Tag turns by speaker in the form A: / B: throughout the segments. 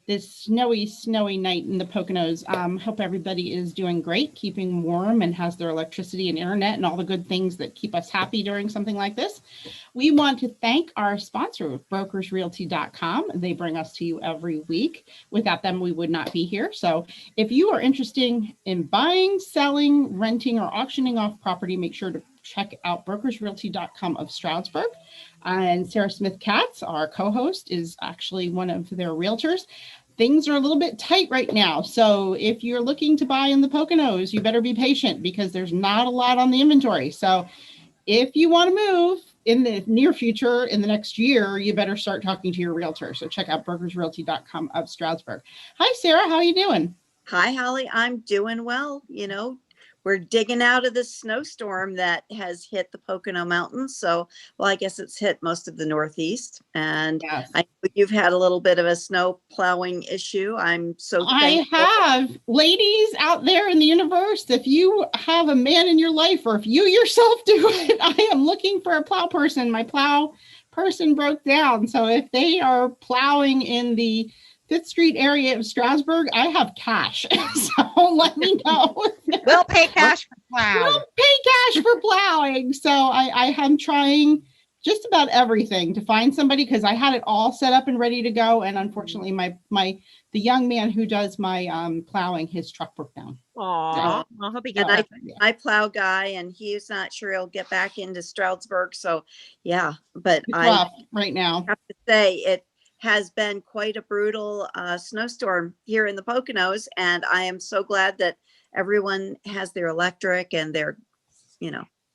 A: this snowy night in the Poconos. Hope everybody is doing great, keeping warm, and has their electricity and internet and all the good things that keep us happy during something like this. We want to thank our sponsor, brokersrealty.com. They bring us to you every week. Without them, we would not be here. So if you are interested in buying, selling, renting, or auctioning off property, make sure to check out brokersrealty.com of Stroudsburg. And Sarah Smith Katz, our co-host, is actually one of their realtors. Things are a little bit tight right now. So if you're looking to buy in the Poconos, you better be patient because there's not a lot on the inventory. So if you want to move in the near future, in the next year, you better start talking to your realtor. So check out brokersrealty.com of Stroudsburg. Hi, Sarah. How are you doing?
B: Hi, Holly. I'm doing well. We're digging out of this snowstorm that has hit the Pocono Mountains. So, well, I guess it's hit most of the Northeast. And
A: Yes.
B: I know you've had a little bit of a snow plowing issue. I'm so thankful.
A: I have. Ladies out there in the universe, if you have a man in your life or if you yourself do it, I am looking for a plow person. My plow person broke down. So if they are plowing in the 5th Street area of Stroudsburg, I have cash. So let me know.
C: We'll pay cash for plow.
A: We'll pay cash for plowing. So I am trying just about everything to find somebody because I had it all set up and ready to go. And unfortunately, the young man who does my plowing, his truck broke down.
C: Aw, I hope he gets
B: And
C: that.
B: my plow guy, and he's not sure he'll get back into Stroudsburg. So, yeah, but
A: It's
B: I
A: rough right now.
B: have to say it has been quite a brutal snowstorm here in the Poconos. And I am so glad that everyone has their electric and their,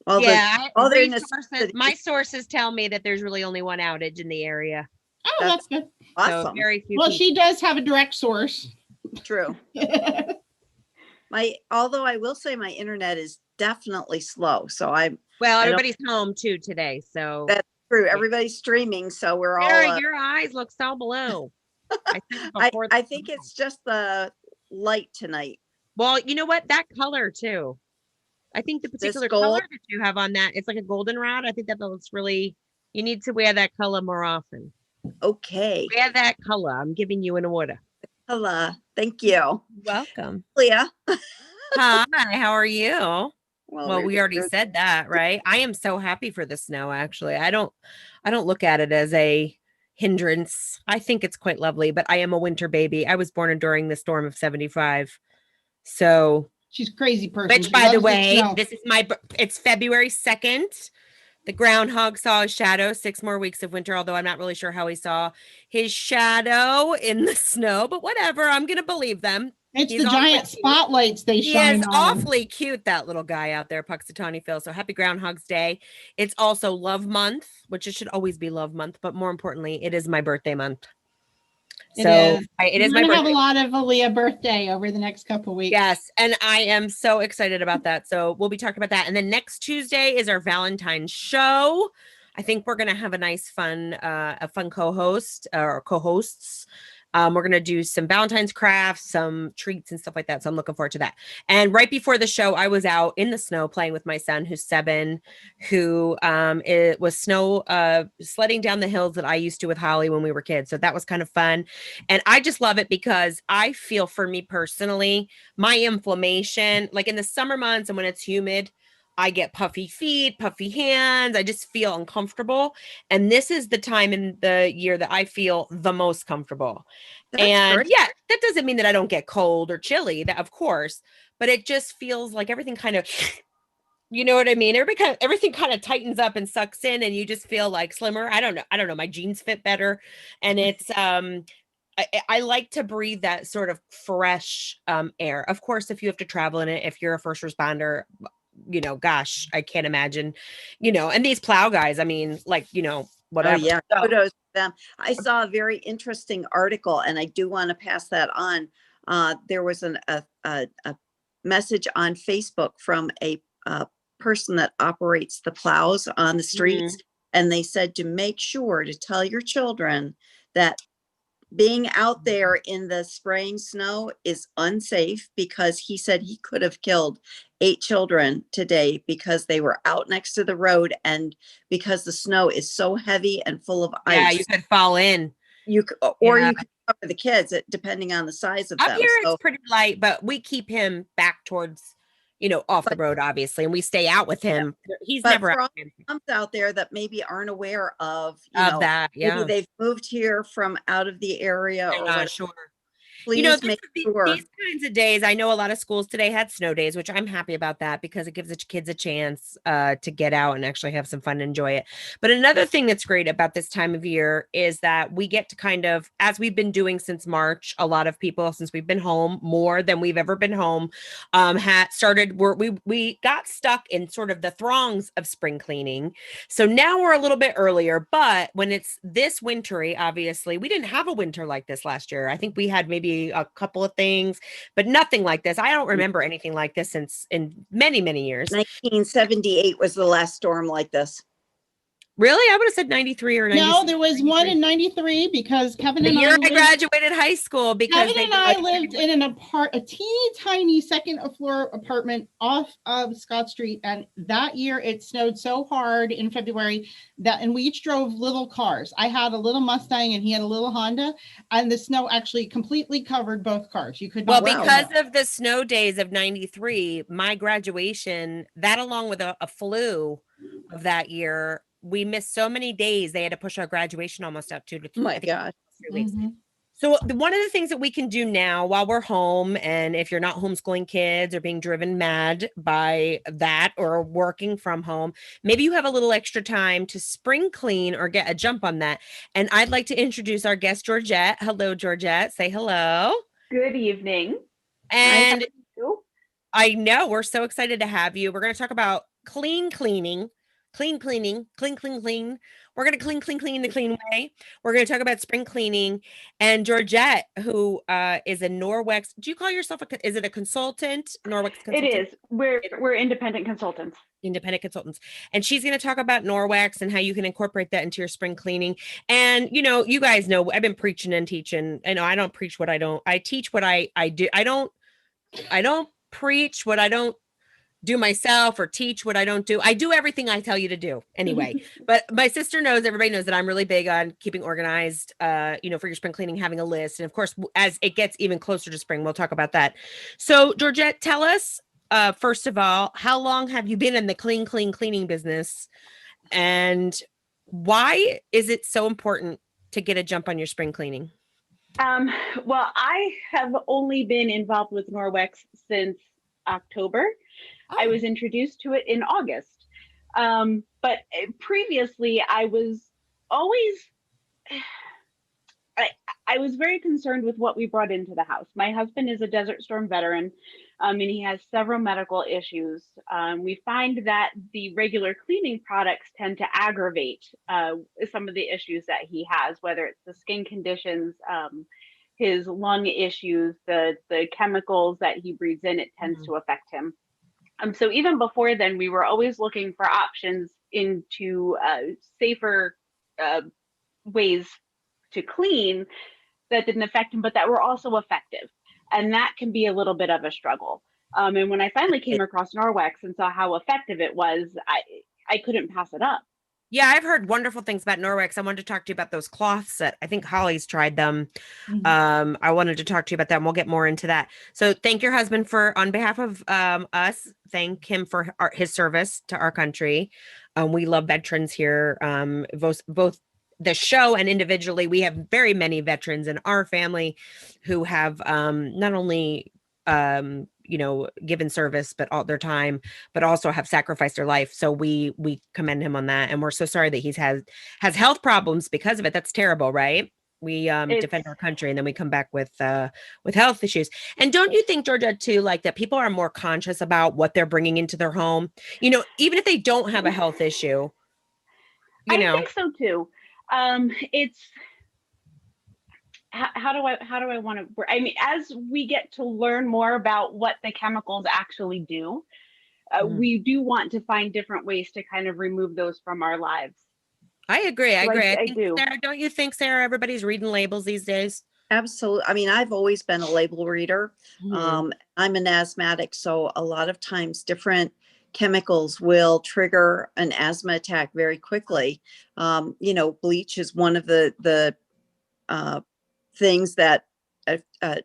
B: all their necessities.
C: My sources tell me that there's really only one outage in the area.
A: Oh, that's good.
B: Awesome.
C: So very few
A: Well,
C: people.
A: she does have a direct source.
B: True. Although I will say my internet is definitely slow. So
C: everybody's home too today. So
B: that's true. Everybody's streaming. So we're
C: Sarah,
B: all,
C: your eyes look so blue.
B: I think it's just the light tonight.
C: Well, you know what? That color too. I think the particular color that you have on that, it's like a goldenrod. I think that looks really, you need to wear that color more often.
B: Okay.
C: Wear that color. I'm giving you an order.
B: Hello. Thank you.
D: Welcome.
B: Leah.
D: Hi, how are you?
B: Well,
D: we already said that, right? I am so happy for the snow, actually. I don't look at it as a hindrance. I think it's quite lovely, but I am a winter baby. I was born during the storm of 75. So
A: she's a crazy person.
D: Which, by the way, it's February 2nd. The groundhog saw his shadow, 6 more weeks of winter, although I'm not really sure how he saw his shadow in the snow, but whatever. I'm going to believe them.
A: It's the giant spotlights they shine on.
D: He is awfully cute, that little guy out there, Puxatawny Phil. So happy Groundhog's Day. It's also Love Month, which it should always be Love Month, but more importantly, it is my birthday month.
A: It is my birthday. Have a lot of Aaliyah birthday over the next couple of weeks.
D: Yes, and I am so excited about that. So we'll be talking about that. And then next Tuesday is our Valentine's show. I think we're gonna have a fun co-host or co-hosts. We're going to do some Valentine's crafts, some treats and stuff like that. So I'm looking forward to that. And right before the show, I was out in the snow playing with my son, who's 7, who it was snow sledding down the hills that I used to with Holly when we were kids. So that was kind of fun. And I just love it because I feel, for me personally, my inflammation, like in the summer months and when it's humid, I get puffy feet, puffy hands. I just feel uncomfortable. And this is the time in the year that I feel the most comfortable. That's great. Yeah, that doesn't mean that I don't get cold or chilly, that of course, but it just feels like everything kind of, you know what I mean? Everything kind of tightens up and sucks in and you just feel like slimmer. I don't know. My jeans fit better. And it's, I like to breathe that sort of fresh air. Of course, if you have to travel in it, if you're a first responder, gosh, I can't imagine, and these plow guys, I mean, like, whatever.
B: Oh, yeah. Kudos to them. I saw a very interesting article and I do want to pass that on. There was a message on Facebook from a person that operates the plows on the streets. And they said to make sure to tell your children that being out there in the spraying snow is unsafe, because he said he could have killed 8 children today because they were out next to the road and because the snow is so heavy and full of ice.
D: Yeah, you could fall in.
B: You could cover the kids, depending on the size of
D: Up
B: them.
D: here
B: So,
D: it's pretty light, but we keep him back towards, off the road, obviously, and we stay out with him. He's
B: but
D: never
B: for
D: out
B: all moms out there that maybe aren't aware of,
D: of that.
B: maybe
D: Yeah.
B: they've moved here from out of the area
D: They're
B: or
D: not
B: whatever,
D: sure.
B: please make sure.
D: These kinds of days, I know a lot of schools today had snow days, which I'm happy about that because it gives the kids a chance to get out and actually have some fun and enjoy it. But another thing that's great about this time of year is that we get to kind of, as we've been doing since March, a lot of people, since we've been home more than we've ever been home, we got stuck in sort of the throngs of spring cleaning. So now we're a little bit earlier, but when it's this wintry, obviously, we didn't have a winter like this last year. I think we had maybe a couple of things, but nothing like this. I don't remember anything like this since in many, many years.
B: 1978 was the last storm like this.
D: Really? I would have said 93 or 96.
A: No, there was one in 93 because Kevin
D: The
A: and
D: year I
A: lived-
D: graduated high school, because
A: Kevin and I lived in a teeny tiny second floor apartment off of Scott Street. And that year it snowed so hard in February and we each drove little cars. I had a little Mustang and he had a little Honda, and the snow actually completely covered both cars. You could
D: Well,
A: not.
D: because of the snow days of 93, my graduation, that along with a flu of that year, we missed so many days. They had to push our graduation almost out to
B: Oh my God.
D: 3 weeks.
A: Mhm.
D: So one of the things that we can do now while we're home, and if you're not homeschooling kids or being driven mad by that or working from home, maybe you have a little extra time to spring clean or get a jump on that. And I'd like to introduce our guest, Georgette. Hello, Georgette. Say hello.
E: Good evening.
D: And
E: You?
D: I know we're so excited to have you. We're going to talk about cleaning. We're going to clean the clean way. We're going to talk about spring cleaning. And Georgette, who is a Norwex, do you call yourself is it a consultant? Norwex consultant?
E: It is. We're independent consultants.
D: Independent consultants. And she's going to talk about Norwex and how you can incorporate that into your spring cleaning. And, you guys know, I've been preaching and teaching. I don't preach what I don't. I teach what I do. I don't preach what I don't do myself or teach what I don't do. I do everything I tell you to do anyway. But my sister knows, everybody knows that I'm really big on keeping organized, for your spring cleaning, having a list. And of course, as it gets even closer to spring, we'll talk about that. So Georgette, tell us, first of all, how long have you been in the cleaning business? And why is it so important to get a jump on your spring cleaning?
E: Well, I have only been involved with Norwex since October. I was introduced to it in August. But previously I was always, I was very concerned with what we brought into the house. My husband is a Desert Storm veteran, and he has several medical issues. We find that the regular cleaning products tend to aggravate some of the issues that he has, whether it's the skin conditions, his lung issues, the chemicals that he breathes in, it tends to affect him. So even before then, we were always looking for options into safer ways to clean that didn't affect him, but that were also effective. And that can be a little bit of a struggle. And when I finally came across Norwex and saw how effective it was, I couldn't pass it up.
D: Yeah, I've heard wonderful things about Norwex. I wanted to talk to you about those cloths that I think Holly's tried them.
A: Mhm.
D: I wanted to talk to you about that, and we'll get more into that. So thank your husband on behalf of us, thank him for his service to our country. We love veterans here, both the show and individually. We have very many veterans in our family who have not only given service, but all their time, but also have sacrificed their life. So we commend him on that. And we're so sorry that he's has health problems because of it. That's terrible, right? We defend our country and then we come back with health issues. And don't you think, Georgia, too, like that people are more conscious about what they're bringing into their home? Even if they don't have a health issue,
E: I think so too. It's how do I want to, I mean, as we get to learn more about what the chemicals actually do, we do want to find different ways to kind of remove those from our lives.
D: I agree. I think,
E: do.
D: Sarah, don't you think, Sarah, everybody's reading labels these days?
B: Absolutely. I mean, I've always been a label reader. I'm an asthmatic, so a lot of times different chemicals will trigger an asthma attack very quickly. Bleach is one of the things that uh, uh,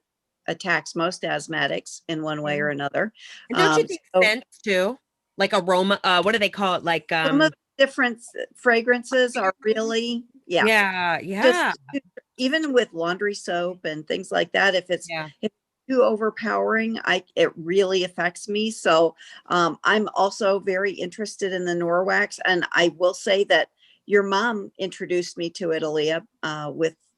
B: attacks most asthmatics in one way or another.
D: And don't you think
B: So
D: scents too? Like aroma, what do they call it? Like,
B: some of the different fragrances are really,
D: yeah, yeah,
B: just even with laundry soap and things like that, if it's
D: yeah.
B: too overpowering, it really affects me. So I'm also very interested in the Norwax, and I will say that your mom introduced me to it, Aaliyah.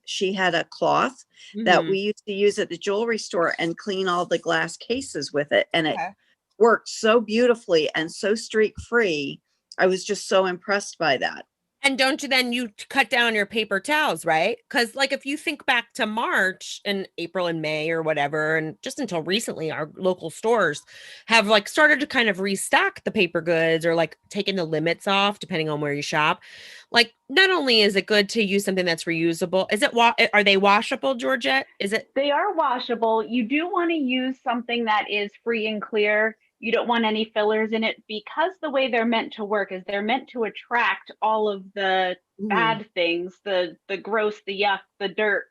B: She had a cloth that
D: Mhm.
B: we used to use at the jewelry store and clean all the glass cases with it, and it
D: Okay.
B: worked so beautifully and so streak free. I was just so impressed by that.
D: And don't you then you cut down your paper towels, right? Because like if you think back to March and April and May or whatever, and just until recently, our local stores have like started to kind of restock the paper goods or like taking the limits off depending on where you shop. Like not only is it good to use something that's reusable, is it are they washable, Georgette? Is it
E: They are washable. You do want to use something that is free and clear. You don't want any fillers in it, because the way they're meant to work is they're meant to attract all of the
D: Mhm.
E: bad things, the gross, the yuck, the dirt.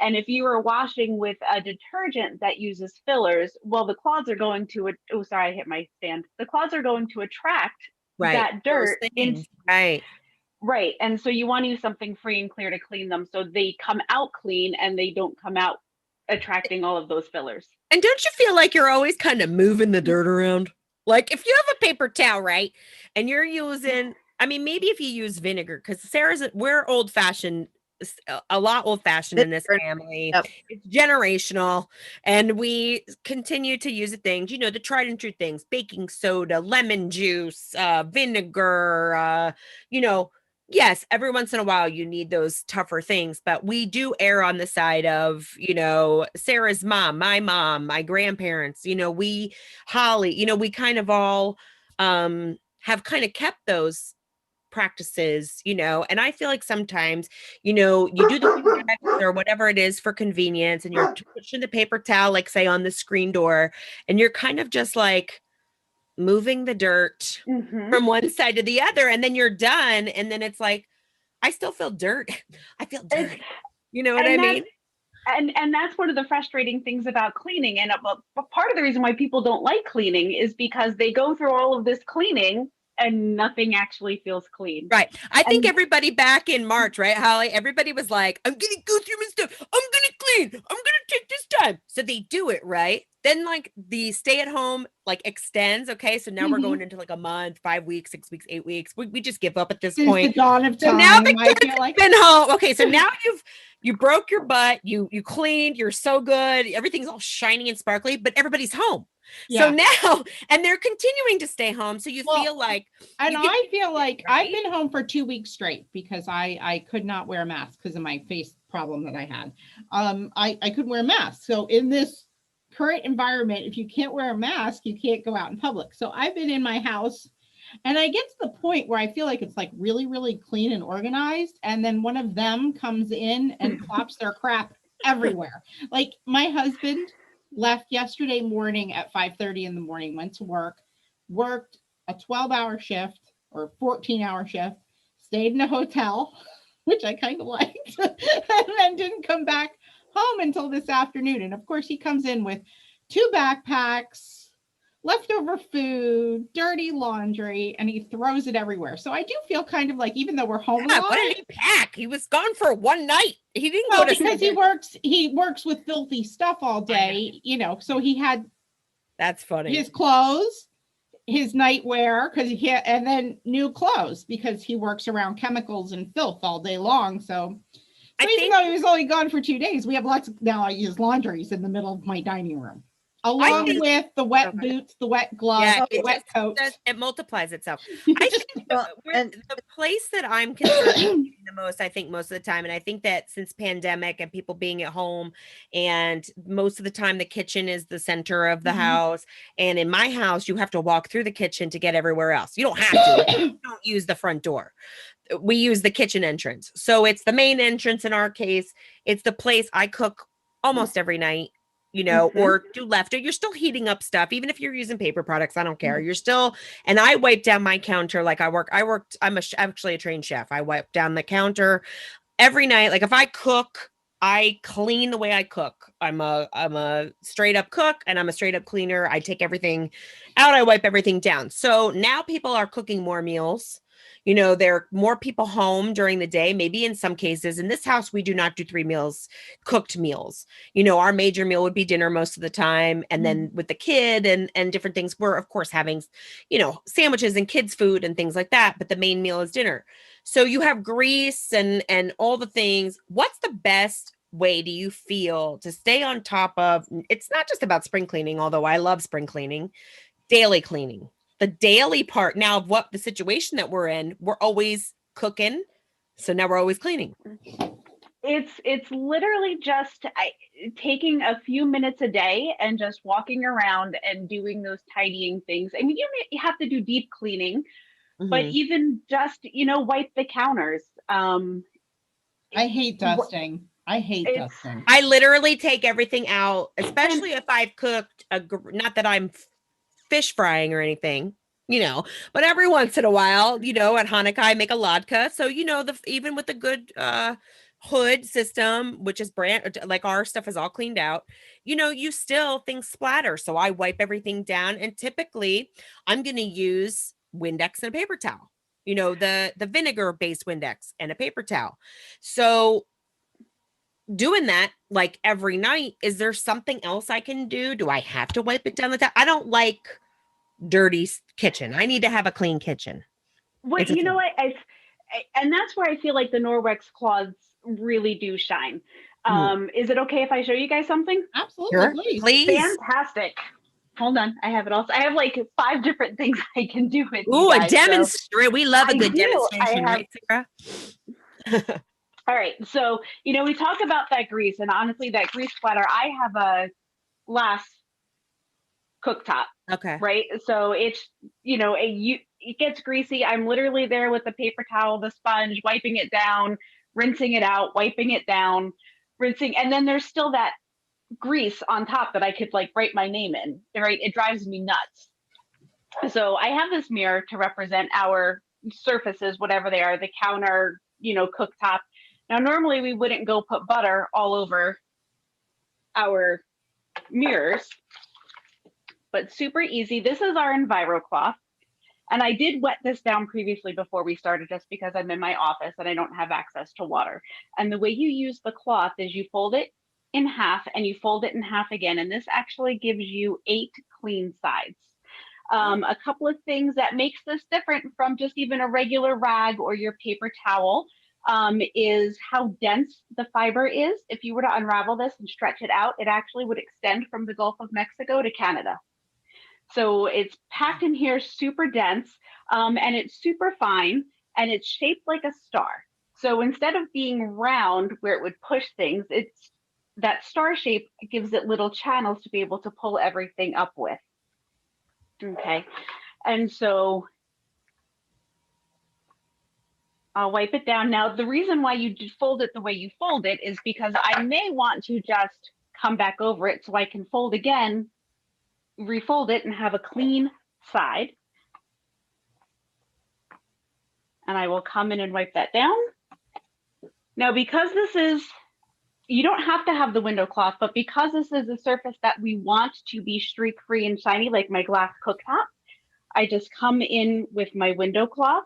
E: And if you are washing with a detergent that uses fillers, well, the cloths are going to, oh, sorry, I hit my stand. The cloths are going to attract
D: Right.
E: that
D: Those
E: dirt in,
D: things. Right.
E: right. And so you want to use something free and clear to clean them so they come out clean and they don't come out attracting all of those fillers.
D: And don't you feel like you're always kind of moving the dirt around? Like if you have a paper towel, right? And you're using, I mean, maybe if you use vinegar, because we're old fashioned, a lot old fashioned in this family.
B: Yep.
D: It's generational. And we continue to use the things, the tried and true things, baking soda, lemon juice, vinegar, yes, every once in a while you need those tougher things, but we do err on the side of, Sarah's mom, my grandparents, Holly, we kind of all have kind of kept those practices, and I feel like sometimes, you do the Windex or whatever it is for convenience, and you're pushing the paper towel, like say on the screen door, and you're kind of just like moving the dirt from one side to the other, and then you're done, and then it's like, I still feel dirt. I feel dirt. You know what I mean?
E: And that's one of the frustrating things about cleaning. And part of the reason why people don't like cleaning is because they go through all of this cleaning and nothing actually feels clean.
D: Right. I think
E: And-
D: everybody back in March, right, Holly? Everybody was like, I'm going to go through my stuff. I'm going to clean. I'm going to take this time. So they do it, right? Then like the stay at home like extends. Okay. So now we're going into like a month, 5 weeks, 6 weeks, 8 weeks. We just give up at this
A: Since
D: point.
A: the dawn of
D: So
A: time,
D: now the
A: I
D: kids
A: feel
D: have
A: like
D: been home. Okay, so now you broke your butt, you cleaned, you're so good, everything's all shiny and sparkly, but everybody's home. So
A: yeah.
D: now, and they're continuing to stay home. So you
A: Well,
D: feel like,
A: And
D: you can
A: I feel like
D: right?
A: I've been home for 2 weeks straight because I could not wear a mask because of my face problem that I had. I couldn't wear a mask. So in this current environment, if you can't wear a mask, you can't go out in public. So I've been in my house, and I get to the point where I feel like it's like really, really clean and organized. And then one of them comes in and plops their crap everywhere. Like my husband left yesterday morning at 5:30 in the morning, went to work, worked a 12-hour shift or 14-hour shift, stayed in a hotel, which I kind of liked, and then didn't come back home until this afternoon. And of course, he comes in with 2 backpacks, leftover food, dirty laundry, and he throws it everywhere. So I do feel kind of like, even though we're home a
D: yeah,
A: lot,
D: what did he pack? He was gone for one night. He didn't
A: well,
D: go to
A: because he works with filthy stuff all day, so he had
D: That's funny.
A: his clothes, his nightwear, because he can't, and then new clothes because he works around chemicals and filth all day long. So
D: I
A: even
D: think
A: though he was only gone for 2 days, we have lots of, now I use laundries in the middle of my dining room, along
D: think-
A: with the wet
B: Okay.
A: boots, the wet gloves,
D: Yeah,
A: the
D: it
A: wet coats.
D: it multiplies itself. I think
B: Well, and-
D: the place that I'm concerned the most, I think most of the time, and I think that since pandemic and people being at home, and most of the time the kitchen is the center of the
A: Mhm.
D: house, and in my house you have to walk through the kitchen to get everywhere else. You don't have to. You don't use the front door. We use the kitchen entrance. So it's the main entrance in our case. It's the place I cook almost every night, or do leftover. You're still heating up stuff, even if you're using paper products. I don't care. You're still, and I wipe down my counter like I'm actually a trained chef. I wipe down the counter every night. Like if I cook I clean the way I cook. I'm a straight up cook and I'm a straight up cleaner. I take everything out, I wipe everything down. So now people are cooking more meals. You know, there are more people home during the day, maybe in some cases. In this house, we do not do 3 meals, cooked meals. You know, our major meal would be dinner most of the time. And then with the kid and different things, we're of course having, you know, sandwiches and kids' food and things like that. But the main meal is dinner. So you have grease and all the things. What's the best way do you feel to stay on top of, it's not just about spring cleaning, although I love spring cleaning, daily cleaning, the daily part now of what the situation that we're in, we're always cooking. So now we're always cleaning.
E: It's literally just taking a few minutes a day and just walking around and doing those tidying things. I mean, you have to do deep cleaning, but even just, you know, wipe the counters.
A: I hate dusting. I hate dusting.
D: I literally take everything out, especially if I've cooked not that I'm fish frying or anything, you know, but every once in a while, you know, at Hanukkah I make a latke. So, you know, even with the good hood system, which is brand like our stuff is all cleaned out, you know, you still things splatter. So I wipe everything down, and typically I'm going to use Windex and a paper towel, you know, the vinegar based Windex and a paper towel. So doing that like every night, is there something else I can do? Do I have to wipe it down the top? I don't like dirty kitchen. I need to have a clean kitchen.
E: Well, you know what? And that's where I feel like the Norwex cloths really do shine. Is it okay if I show you guys something?
A: Absolutely.
D: Sure, please.
E: Fantastic. Hold on. I have it also. I have like 5 different things I can do with
D: Ooh,
E: you guys,
D: a demonstration. We love a good
E: do.
D: demonstration, right, Sarah?
E: All right. So, you know, we talk about that grease, and honestly, that grease splatter, I have a glass cooktop.
D: Okay.
E: Right. So it's, you know, it gets greasy. I'm literally there with the paper towel, the sponge, wiping it down, rinsing it out, wiping it down, rinsing. And then there's still that grease on top that I could like write my name in. Right. It drives me nuts. So I have this mirror to represent our surfaces, whatever they are, the counter, you know, cooktop. Now, normally we wouldn't go put butter all over our mirrors, but super easy. This is our EnviroCloth. And I did wet this down previously before we started, just because I'm in my office and I don't have access to water. And the way you use the cloth is you fold it in half and you fold it in half again. And this actually gives you 8 clean sides. A couple of things that makes this different from just even a regular rag or your paper towel is how dense the fiber is. If you were to unravel this and stretch it out, it actually would extend from the Gulf of Mexico to Canada. So it's packed in here, super dense, and it's super fine, and it's shaped like a star. So instead of being round where it would push things, it's that star shape gives it little channels to be able to pull everything up with. Okay, and so I'll wipe it down. Now, the reason why you fold it the way you fold it is because I may want to just come back over it so I can fold again, refold it, and have a clean side. And I will come in and wipe that down. Now, because this is, you don't have to have the window cloth, but because this is a surface that we want to be streak free and shiny, like my glass cooktop, I just come in with my window cloth.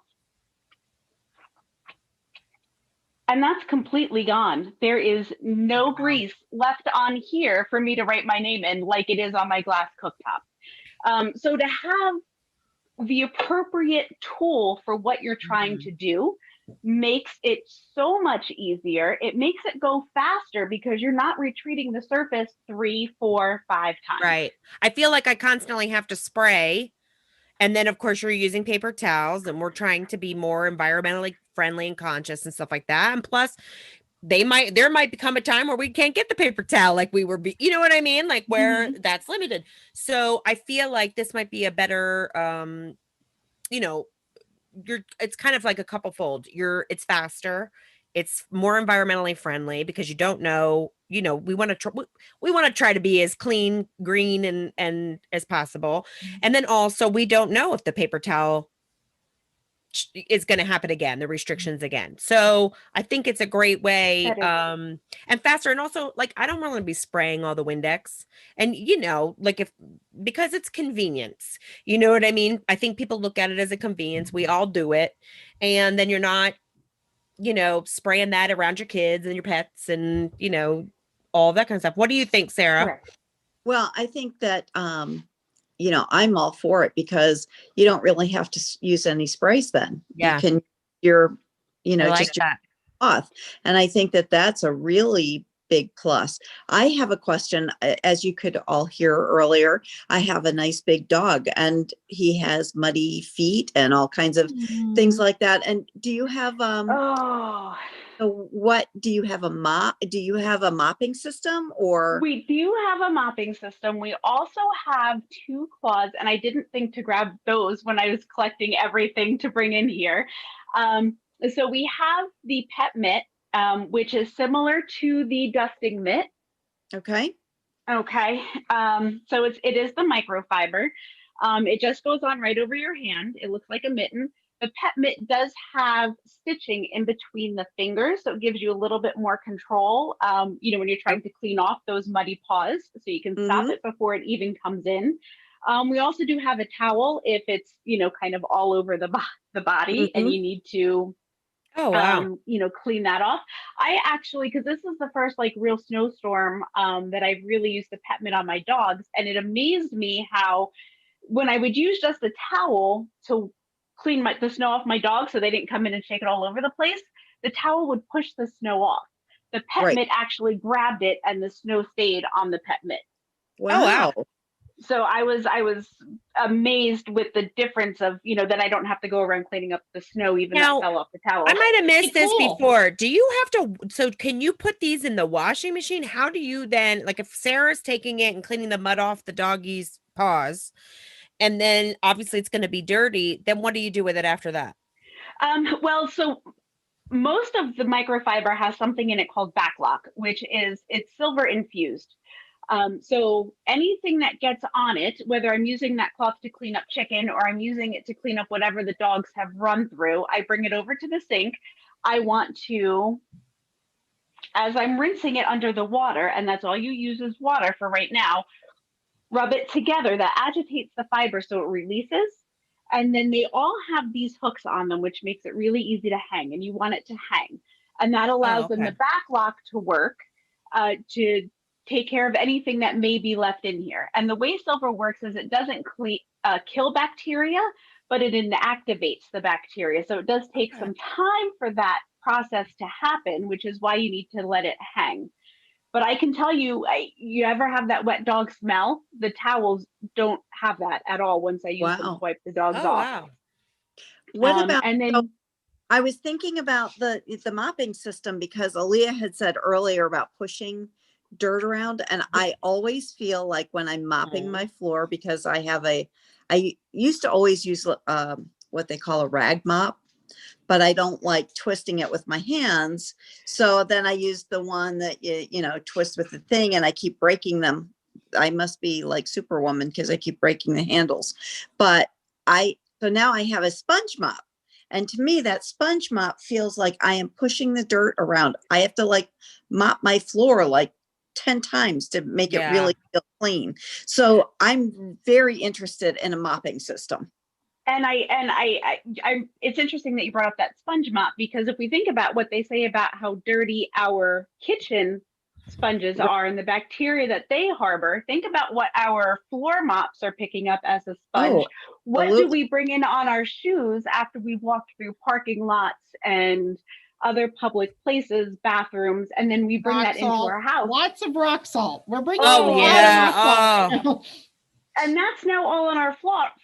E: And that's completely gone. There is no grease left on here for me to write my name in like it is on my glass cooktop. So to have the appropriate tool for what you're trying to do makes it so much easier. It makes it go faster because you're not retreating the surface 3, 4, 5 times.
D: Right. I feel like I constantly have to spray. And then, of course, you're using paper towels, and we're trying to be more environmentally friendly and conscious and stuff like that. And plus, there might become a time where we can't get the paper towel like we were, you know what I mean? Like where that's limited. So I feel like this might be a better, you know, it's kind of like a couple fold. It's faster. It's more environmentally friendly because you don't know, you know, we want to try to be as clean, green and as possible. And then also we don't know if the paper towel is going to happen again, the restrictions again. So I think it's a great way,
E: That is-
D: and faster. And also, like, I don't want to be spraying all the Windex. And, like, because it's convenience, you know what I mean? I think people look at it as a convenience. We all do it. And then you're not, spraying that around your kids and your pets and, all that kind of stuff. What do you think, Sarah?
E: Correct.
B: Well, I think that, I'm all for it because you don't really have to use any sprays then.
D: Yeah.
B: You can, you're,
D: I like
B: just your
D: that.
B: cloth. And I think that that's a really big plus. I have a question. As you could all hear earlier, I have a nice big dog and he has muddy feet and all kinds of things like that. And do you have,
E: Oh,
B: what do you have do you have a mopping system or?
E: we do have a mopping system. We also have 2 claws, and I didn't think to grab those when I was collecting everything to bring in here. So we have the pet mitt, which is similar to the dusting mitt.
B: Okay.
E: Okay. So it is the microfiber. It just goes on right over your hand. It looks like a mitten. The pet mitt does have stitching in between the fingers, so it gives you a little bit more control, when you're trying to clean off those muddy paws, so you can stop it before it even comes in. We also do have a towel if it's, kind of all over the body and you need to,
D: Oh, wow.
E: clean that off. I actually, because this is the first like real snowstorm that I really used the pet mitt on my dogs, and it amazed me how when I would use just a towel to clean the snow off my dog so they didn't come in and shake it all over the place, the towel would push the snow off. The pet mitt actually grabbed it and the snow stayed on the pet mitt.
B: Wow.
D: Oh, wow.
E: So I was amazed with the difference of, that I don't have to go around cleaning up the snow even
D: Now,
E: that fell off the towel.
D: I might have missed this
A: Cool.
D: before. Do you have so can you put these in the washing machine? How do you then, like, if Sarah's taking it and cleaning the mud off the doggy's paws, and then obviously it's going to be dirty, then what do you do with it after that?
E: Well, so most of the microfiber has something in it called Backlock, which is it's silver infused. So anything that gets on it, whether I'm using that cloth to clean up chicken or I'm using it to clean up whatever the dogs have run through, I bring it over to the sink. I want to, as I'm rinsing it under the water, and that's all you use is water for right now, rub it together. That agitates the fiber so it releases. And then they all have these hooks on them, which makes it really easy to hang, and you want it to hang. And that allows them the backlock to work to take care of anything that may be left in here. And the way silver works is it doesn't kill bacteria, but it inactivates the bacteria. So it does take some time for that process to happen, which is why you need to let it hang. But I can tell you, you ever have that wet dog smell? The towels don't have that at all once I use them to wipe the dogs off.
D: Wow.
B: What about,
E: and then
B: so I was thinking about the mopping system because Aaliyah had said earlier about pushing dirt around. And I always feel like when I'm mopping my floor, because I used to always use what they call a rag mop, but I don't like twisting it with my hands. So then I use the one that, twist with the thing, and I keep breaking them. I must be like Superwoman because I keep breaking the handles. But so now I have a sponge mop. And to me, that sponge mop feels like I am pushing the dirt around. I have to like mop my floor like 10 times to make it really feel clean. So I'm very interested in a mopping system.
E: And it's interesting that you brought up that sponge mop, because if we think about what they say about how dirty our kitchen sponges are and the bacteria that they harbor, think about what our floor mops are picking up as a sponge. What do we bring in on our shoes after we've walked through parking lots and other public places, bathrooms, and then we bring that into our house?
A: Lots of rock salt. We're bringing
E: rock salt. And that's now all on our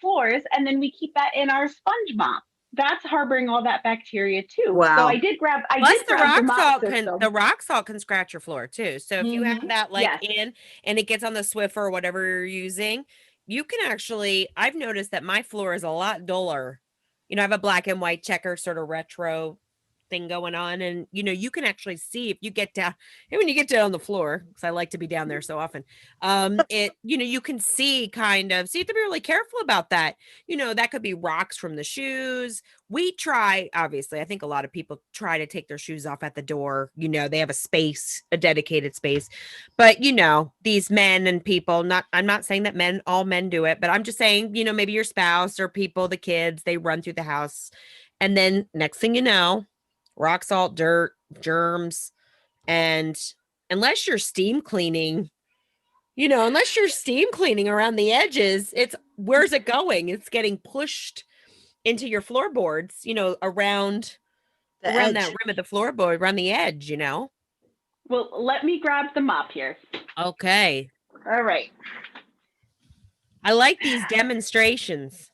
E: floors, and then we keep that in our sponge mop. That's harboring all that bacteria too.
B: Wow.
E: So I did grab
D: the rock salt can scratch your floor too. So if you have that in and it gets on the Swiffer or whatever you're using, you can actually, I've noticed that my floor is a lot duller. I have a black and white checker sort of retro thing going on. And, you know, you can actually see if you get down, and when you get down on the floor, because I like to be down there so often, you know, you can see kind of, so you have to be really careful about that. You know, that could be rocks from the shoes. We try, obviously, I think a lot of people try to take their shoes off at the door. You know, they have a space, a dedicated space. But, you know, these men and people, I'm not saying that all men do it, but I'm just saying, you know, maybe your spouse or people, the kids, they run through the house. And then next thing you know, rock salt, dirt, germs. And unless you're steam cleaning, you know, unless you're steam cleaning around the edges, where's it going? It's getting pushed into your floorboards, you know, around that rim of the floorboard, around the edge, you know.
E: Well, let me grab the mop here.
D: Okay.
E: All right.
D: I like these demonstrations.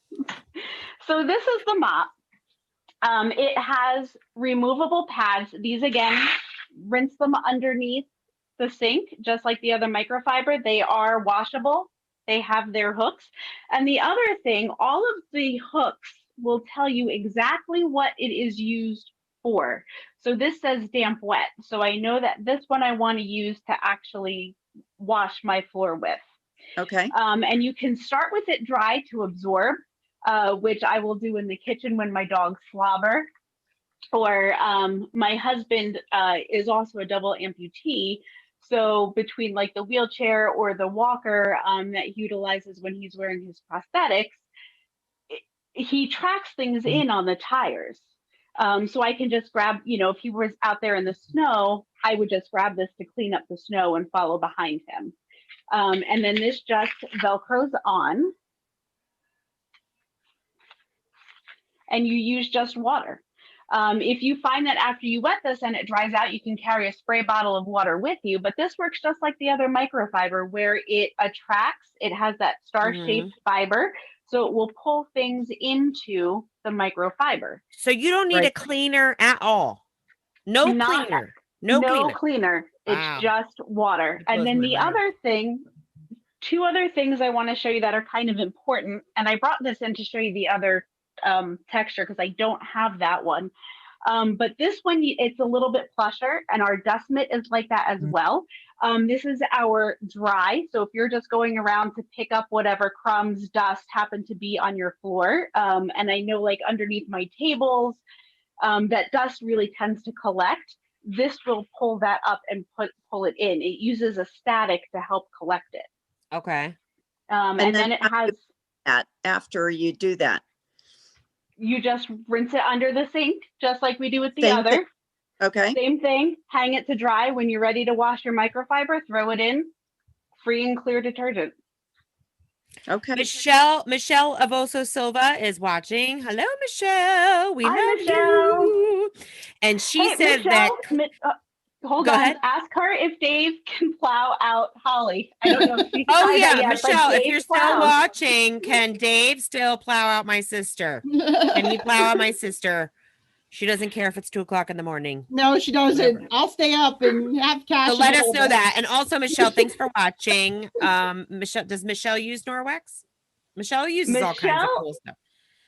E: So this is the mop. It has removable pads. These, again, rinse them underneath the sink, just like the other microfiber. They are washable. They have their hooks. And the other thing, all of the hooks will tell you exactly what it is used for. So this says damp wet. So I know that this one I want to use to actually wash my floor with.
B: Okay.
E: And you can start with it dry to absorb, which I will do in the kitchen when my dogs slobber. Or my husband is also a double amputee. So between like the wheelchair or the walker that he utilizes when he's wearing his prosthetics, he tracks things in on the tires. So I can just grab, you know, if he was out there in the snow, I would just grab this to clean up the snow and follow behind him. And then this just Velcros on. And you use just water. If you find that after you wet this and it dries out, you can carry a spray bottle of water with you. But this works just like the other microfiber where it attracts, it has that star-shaped fiber. So it will pull things into the microfiber.
D: So you don't need a cleaner at all. No cleaner.
E: No cleaner. It's just water. And then the other thing, two other things I want to show you that are kind of important. And I brought this in to show you the other texture because I don't have that one. But this one, it's a little bit plusher, and our dust mitt is like that as well. This is our dry. So if you're just going around to pick up whatever crumbs, dust happen to be on your floor, and I know like underneath my tables, that dust really tends to collect. This will pull that up and pull it in. It uses a static to help collect it.
D: Okay.
E: And then it has
B: that after you do that.
E: You just rinse it under the sink, just like we do with the other.
B: Okay.
E: Same thing. Hang it to dry. When you're ready to wash your microfiber, throw it in. Free and clear detergent.
D: Okay. Michelle Avoso Silva is watching. Hello, Michelle. We love you. And she said
E: Michelle,
D: that.
E: Hold on. Ahead. Ask her if Dave can plow out Holly. I don't know if she's
D: Oh yeah, yet, Michelle, if you're still watching, can Dave still plow out my sister? Can he plow out my sister? She doesn't care if it's 2:00 in the morning.
A: No, she doesn't. Whatever. I'll stay up and have cash.
D: So let us know that. And also, Michelle, thanks for watching. Does Michelle use Norwex? Michelle uses all kinds of cool stuff.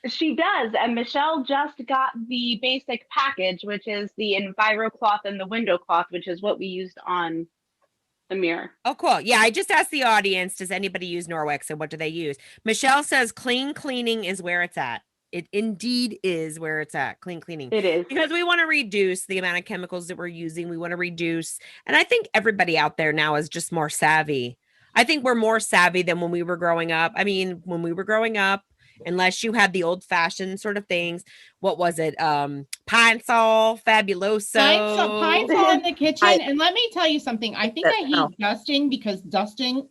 E: She does. And Michelle just got the basic package, which is the EnviroCloth and the window cloth, which is what we used on the mirror.
D: Oh, cool. Yeah, I just asked the audience, does anybody use Norwex and what do they use? Michelle says cleaning is where it's at. It indeed is where it's at. Cleaning.
E: It is.
D: Because we want to reduce the amount of chemicals that we're using. We want to reduce. And I think everybody out there now is just more savvy. I think we're more savvy than when we were growing up. I mean, when we were growing up, unless you had the old fashioned sort of things. What was it? Pine Sol, Fabuloso.
A: Pine Sol in the kitchen. And let me tell you something. I think I hate dusting because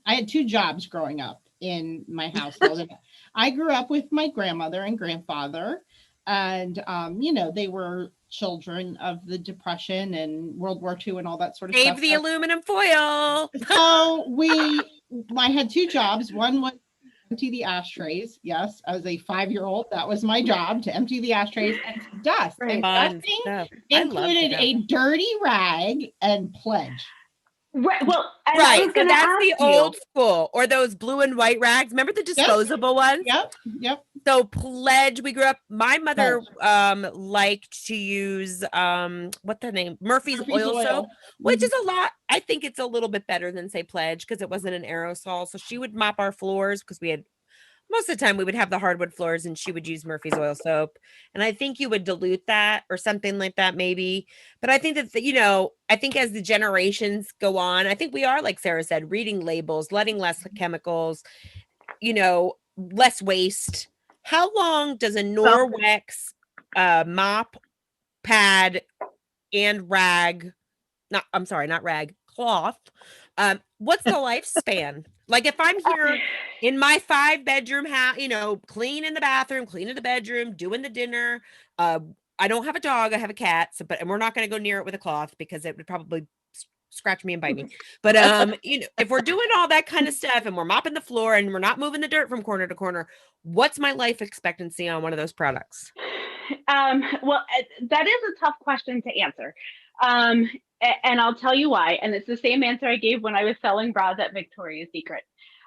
A: I had 2 jobs growing up in my household. I grew up with my grandmother and grandfather. And, you know, they were children of the Depression and World War II and all that sort of stuff.
D: Save the aluminum foil.
A: So I had 2 jobs. One was empty the ashtrays. Yes, as a 5-year-old, that was my job, to empty the ashtrays and to dust. And dusting included a dirty rag and Pledge.
E: Right. Well, and I
D: Right.
E: was
D: So
E: going to
D: that's
E: ask
D: the
E: you.
D: old school, or those blue and white rags. Remember the disposable ones?
A: Yep, yep.
D: So Pledge, we grew up, my mother liked to use what the name? Murphy's oil soap, which is a lot. I think it's a little bit better than say Pledge because it wasn't an aerosol. So she would mop our floors because we had most of the time we would have the hardwood floors and she would use Murphy's oil soap. And I think you would dilute that or something like that, maybe. But I think that, you know, I think as the generations go on, I think we are, like Sarah said, reading labels, letting less chemicals, you know, less waste. How long does a Norwex mop, pad, and rag, not rag, cloth, what's the lifespan? Like if I'm here in my 5-bedroom house, you know, cleaning the bathroom, cleaning the bedroom, doing the dinner. I don't have a dog, I have a cat, so and we're not going to go near it with a cloth because it would probably scratch me and bite me. But you know, if we're doing all that kind of stuff and we're mopping the floor and we're not moving the dirt from corner to corner, what's my life expectancy on one of those products?
E: Well, that is a tough question to answer. And I'll tell you why. And it's the same answer I gave when I was selling bras at Victoria's Secret.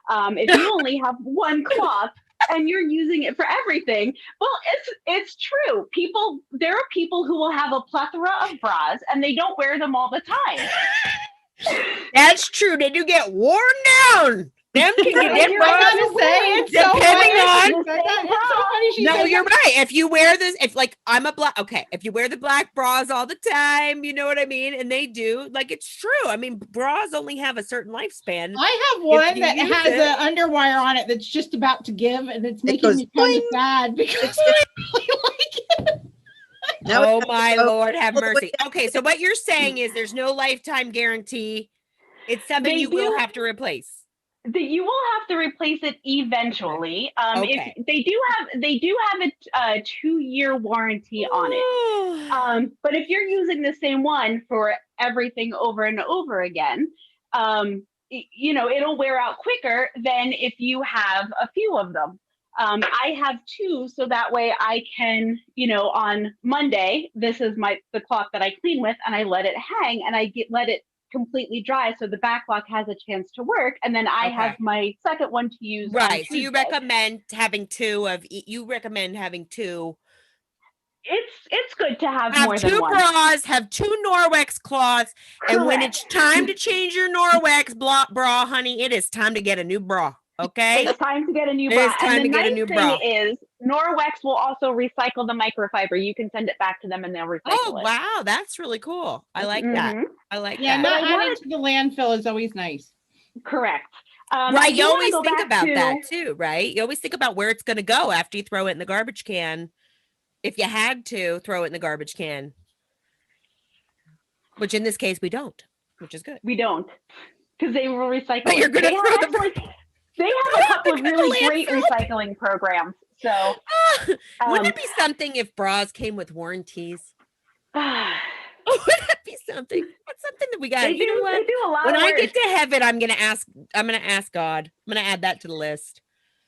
E: If you only have one cloth and you're using it for everything, well, it's true. There are people who will have a plethora of bras and they don't wear them all the time.
D: That's true. They do get worn down. Them can get
E: You're
D: bras.
A: I gotta say, it's so
D: Depending
A: funny.
D: on-
A: It's so funny she
D: No,
A: said
D: you're
A: that.
D: right. If you wear this, if like I'm a black, okay, if you wear the black bras all the time, you know what I mean? And they do, like it's true. I mean, bras only have a certain lifespan.
A: I have one
D: you
A: that
D: use
A: has
D: it-
A: an underwire on it that's just about to give, and it's making
B: goes
A: me kind of
B: boing.
A: sad because I really like it.
B: Now
D: Oh
B: it's got to
D: my
B: go
D: Lord, have
B: all the way
D: mercy. Okay, so what you're saying is there's no lifetime guarantee. It's something
E: They
D: you will
E: do-
D: have to replace.
E: You will have to replace it eventually.
D: Okay.
E: If they do have a 2-year warranty on it. But if you're using the same one for everything over and over again, you know, it'll wear out quicker than if you have a few of them. I have 2, so that way I can, you know, on Monday, this is the cloth that I clean with, and I let it hang, and let it completely dry, so the backlock has a chance to work, and then I have
D: Okay.
E: my second one to use. on
D: Right. So you
E: Tuesday.
D: recommend having 2 of you recommend having 2.
E: It's good to have
D: Have
E: more
D: 2
E: than one.
D: bras, have 2 Norwex cloths, and when it's time to change your Norwex bra, honey, it is time to get a new bra. Okay.
E: It's time to get a new
D: It
E: bra.
D: is time
E: And the
D: to get a
E: nice
D: new
E: thing
D: bra.
E: is Norwex will also recycle the microfiber. You can send it back to them and they'll recycle
D: Oh
E: it.
D: wow, that's really cool. I like that.
E: Mhm.
D: I like
A: Yeah,
D: that.
A: not
E: But I
A: added to the landfill is always nice.
E: Correct. I
D: Right.
E: do
D: You
E: wanna
D: always
E: go
D: think
E: back
D: about
E: to-
D: that too, right? You always think about where it's going to go after you throw it in the garbage can. If you had to throw it in the garbage can, which in this case we don't, which is good.
E: We don't, because they will recycle.
D: But you're
E: it.
D: gonna
E: They
D: throw
E: have
D: the-
E: actually- They have a couple of really great recycling programs. So
D: Wouldn't it be something if bras came with warranties?
E: they
D: Wouldn't it be something? That's something that we got.
E: do.
D: You know what?
E: They do a lot
D: When
E: of
D: I
E: work.
D: get to heaven, I'm gonna ask God. I'm gonna add that to the list.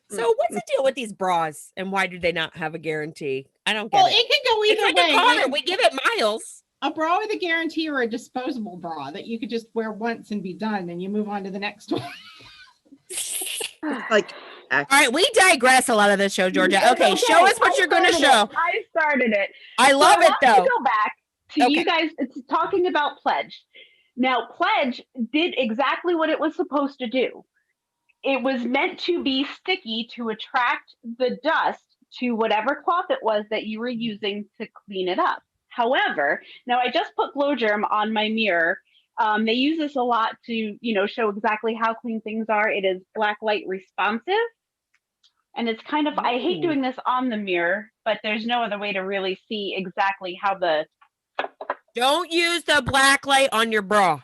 D: So what's the deal with these bras and why do they not have a guarantee? I don't get
A: Well,
D: it.
A: it can go
D: It's
A: either
D: like
A: way.
D: a car.
A: like
D: We give it miles.
A: a bra with a guarantee or a disposable bra that you could just wear once and be done, and you move on to the next one.
B: like
D: All right, we digress a lot of this show, Georgia.
E: It's
D: Okay, show us what
E: I
D: you're going to
E: started
D: show.
E: it. I started it.
D: I
E: So
D: love
E: I
D: it
E: want
D: though.
E: to go back to
D: Okay.
E: you guys. It's talking about Pledge. Now, Pledge did exactly what it was supposed to do. It was meant to be sticky to attract the dust to whatever cloth it was that you were using to clean it up. However, now I just put Glow Germ on my mirror. They use this a lot to, you know, show exactly how clean things are. It is black light responsive. And it's kind of, I hate
D: Ooh.
E: doing this on the mirror, but there's no other way to really see exactly how
D: Don't use the black light on your bra.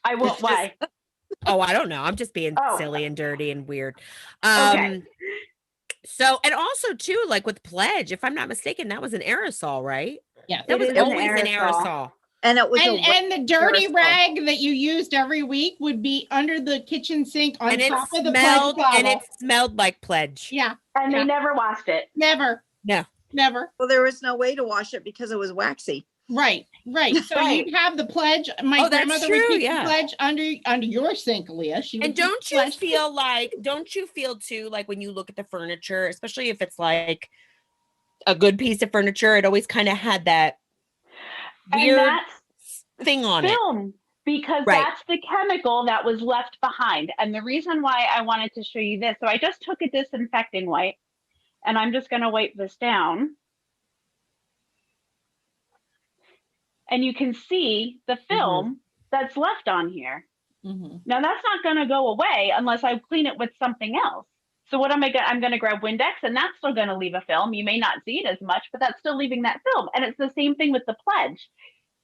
E: I will,
D: It's just-
E: why?
D: Oh, I don't know. I'm just being
E: Oh.
D: silly and dirty and weird.
E: Okay.
D: So, and also too, like with Pledge, if I'm not mistaken, that was an aerosol, right?
A: Yeah.
D: That
E: It
D: was
E: is an
D: always an
E: aerosol.
D: aerosol.
B: and it was a
A: And the dirty
B: aerosol.
A: rag that you used every week would be under the kitchen sink on
D: And it
A: top of the
D: smelled
A: Pledge
D: and
A: bottle.
D: it smelled like Pledge.
A: Yeah,
E: And
A: Yeah.
E: they never washed it.
A: never.
D: No.
A: Never.
B: Well, there was no way to wash it because it was waxy.
A: Right, right. So
E: Right.
A: you'd have the pledge. My
D: Oh, that's
A: grandmother
D: true,
A: would keep
D: yeah.
A: the pledge under your sink, Leah. She would
D: And
A: keep the
D: don't you
A: pledge.
D: feel like, don't you feel too, like when you look at the furniture, especially if it's like a good piece of furniture, it always kind of had that
E: And
D: weird
E: that's
D: thing on it.
E: film, because
D: Right.
E: that's the chemical that was left behind. And the reason why I wanted to show you this, so I just took a disinfecting wipe and I'm just going to wipe this down. And you can see the film that's left on here.
A: Mhm.
E: Now that's not going to go away unless I clean it with something else. So what am I going to, I'm going to grab Windex and that's still going to leave a film. You may not see it as much, but that's still leaving that film. And it's the same thing with the pledge.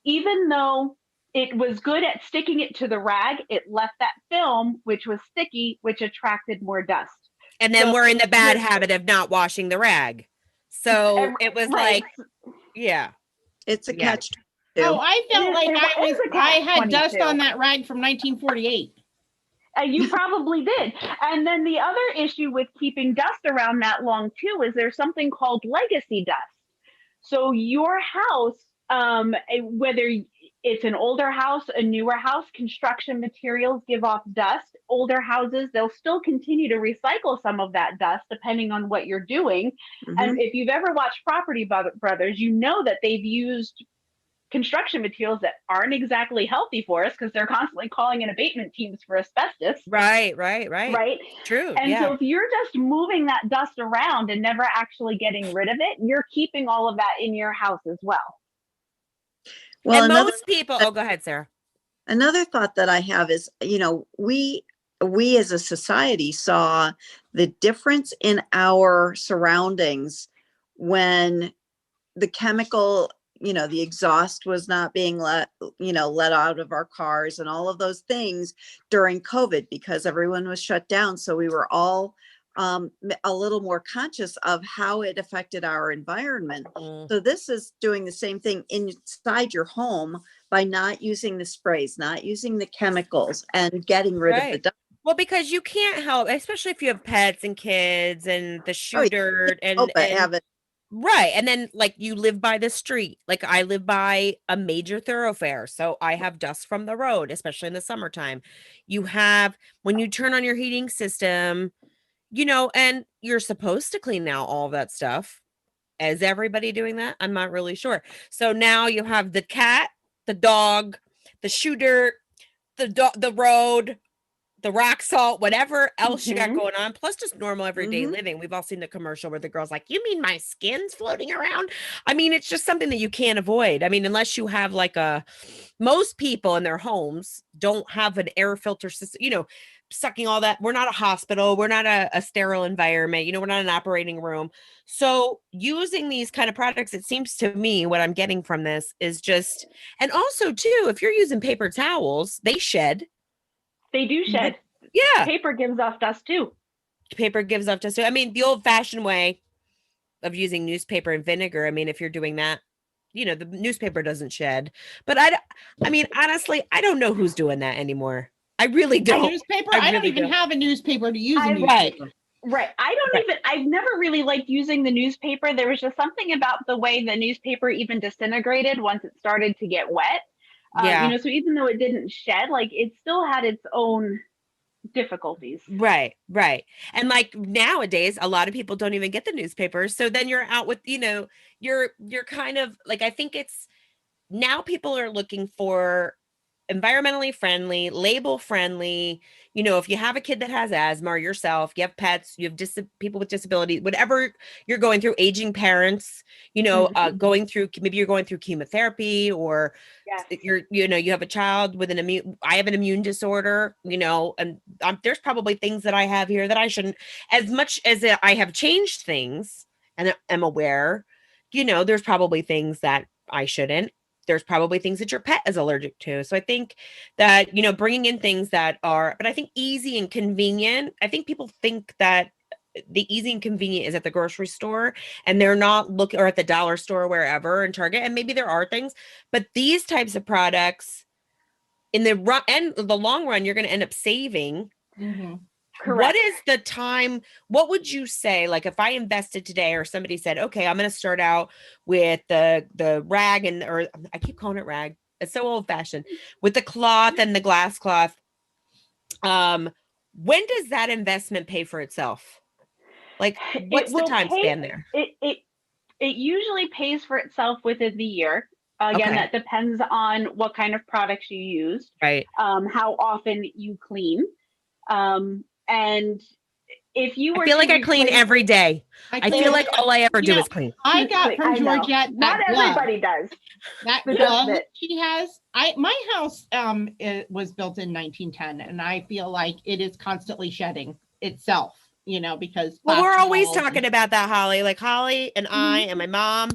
E: Even though it was good at sticking it to the rag, it left that film, which was sticky, which attracted more dust.
D: And then
E: So
D: we're in the bad
E: you're-
D: habit of not washing the rag. So it was
E: right.
D: like, yeah.
B: It's a
D: Yeah.
B: catch.
A: Oh, I felt like
E: It
A: I
E: is a
A: I had dust
E: catch-22.
A: on that rag from 1948.
E: You probably did. And then the other issue with keeping dust around that long too is there's something called legacy dust. So your house, whether it's an older house, a newer house, construction materials give off dust. Older houses, they'll still continue to recycle some of that dust depending on what you're doing. And if you've ever watched Property Brothers, you know that they've used construction materials that aren't exactly healthy for us because they're constantly calling in abatement teams for asbestos.
D: Right.
E: Right.
D: True.
E: And
D: yeah.
E: so if you're just moving that dust around and never actually getting rid of it, you're keeping all of that in your house as well.
B: Well,
D: And
B: another
D: most people, oh, go ahead, Sarah.
B: another thought that I have is, we as a society saw the difference in our surroundings when the chemical, the exhaust was not being let out of our cars and all of those things during COVID because everyone was shut down. So we were all a little more conscious of how it affected our environment. So this is doing the same thing inside your home by not using the sprays, not using the chemicals, and getting rid of the dust.
D: Well, because you can't help, especially if you have pets and kids and the shoe dirt and
B: have it.
D: Right. And then like you live by the street. Like I live by a major thoroughfare. So I have dust from the road, especially in the summertime. You have, when you turn on your heating system, and you're supposed to clean out all that stuff. Is everybody doing that? I'm not really sure. So now you have the cat, the dog, the shoe dirt, the road, the rock salt, whatever else you got going on, plus just normal everyday living. We've all seen the commercial where the girl's like, you mean my skin's floating around? I mean, it's just something that you can't avoid. I mean, unless you have most people in their homes don't have an air filter system, sucking all that. We're not a hospital. We're not a sterile environment. We're not an operating room. So using these kind of products, it seems to me what I'm getting from this is just, and also too, if you're using paper towels, they shed.
E: They do shed.
D: Yeah.
E: Paper gives off dust too.
D: Paper gives off dust too. I mean, the old fashioned way of using newspaper and vinegar. I mean, if you're doing that, the newspaper doesn't shed. But I mean, honestly, I don't know who's doing that anymore. I really don't.
A: A newspaper? I don't even have a newspaper to use a newspaper.
E: Right. I've never really liked using the newspaper. There was just something about the way the newspaper even disintegrated once it started to get wet. So even though it didn't shed, it still had its own difficulties.
D: Right. And nowadays, a lot of people don't even get the newspapers. So then you're out with, you're kind of I think it's now people are looking for environmentally friendly, label friendly. If you have a kid that has asthma or yourself, you have pets, you have people with disabilities, whatever you're going through, aging parents, going through, maybe you're going through chemotherapy or you have a child with I have an immune disorder, and there's probably things that I have here that I shouldn't, as much as I have changed things and am aware, there's probably things that I shouldn't. There's probably things that your pet is allergic to. So I think that, bringing in things that are, but I think easy and convenient. I think people think that the easy and convenient is at the grocery store and they're not looking, or at the dollar store, wherever, in Target. And maybe there are things, but these types of products in the long run, you're going to end up saving What is the time? What would you say? Like if I invested today or somebody said, okay, I'm going to start out with the rag or I keep calling it rag. It's so old fashioned with the cloth and the glass cloth. When does that investment pay for itself? Like what's the time span there?
E: It usually pays for itself within the year. Again, that depends on what kind of products you use,
D: right?
E: How often you clean, and if you were,
D: I feel like I clean every day. I feel like all I ever do is clean.
A: I got from Georgette.
E: Not everybody does.
A: That glove that she has. My house it was built in 1910, and I feel like it is constantly shedding itself. Because
D: we're always talking about that, Holly. Like Holly and I and my mom,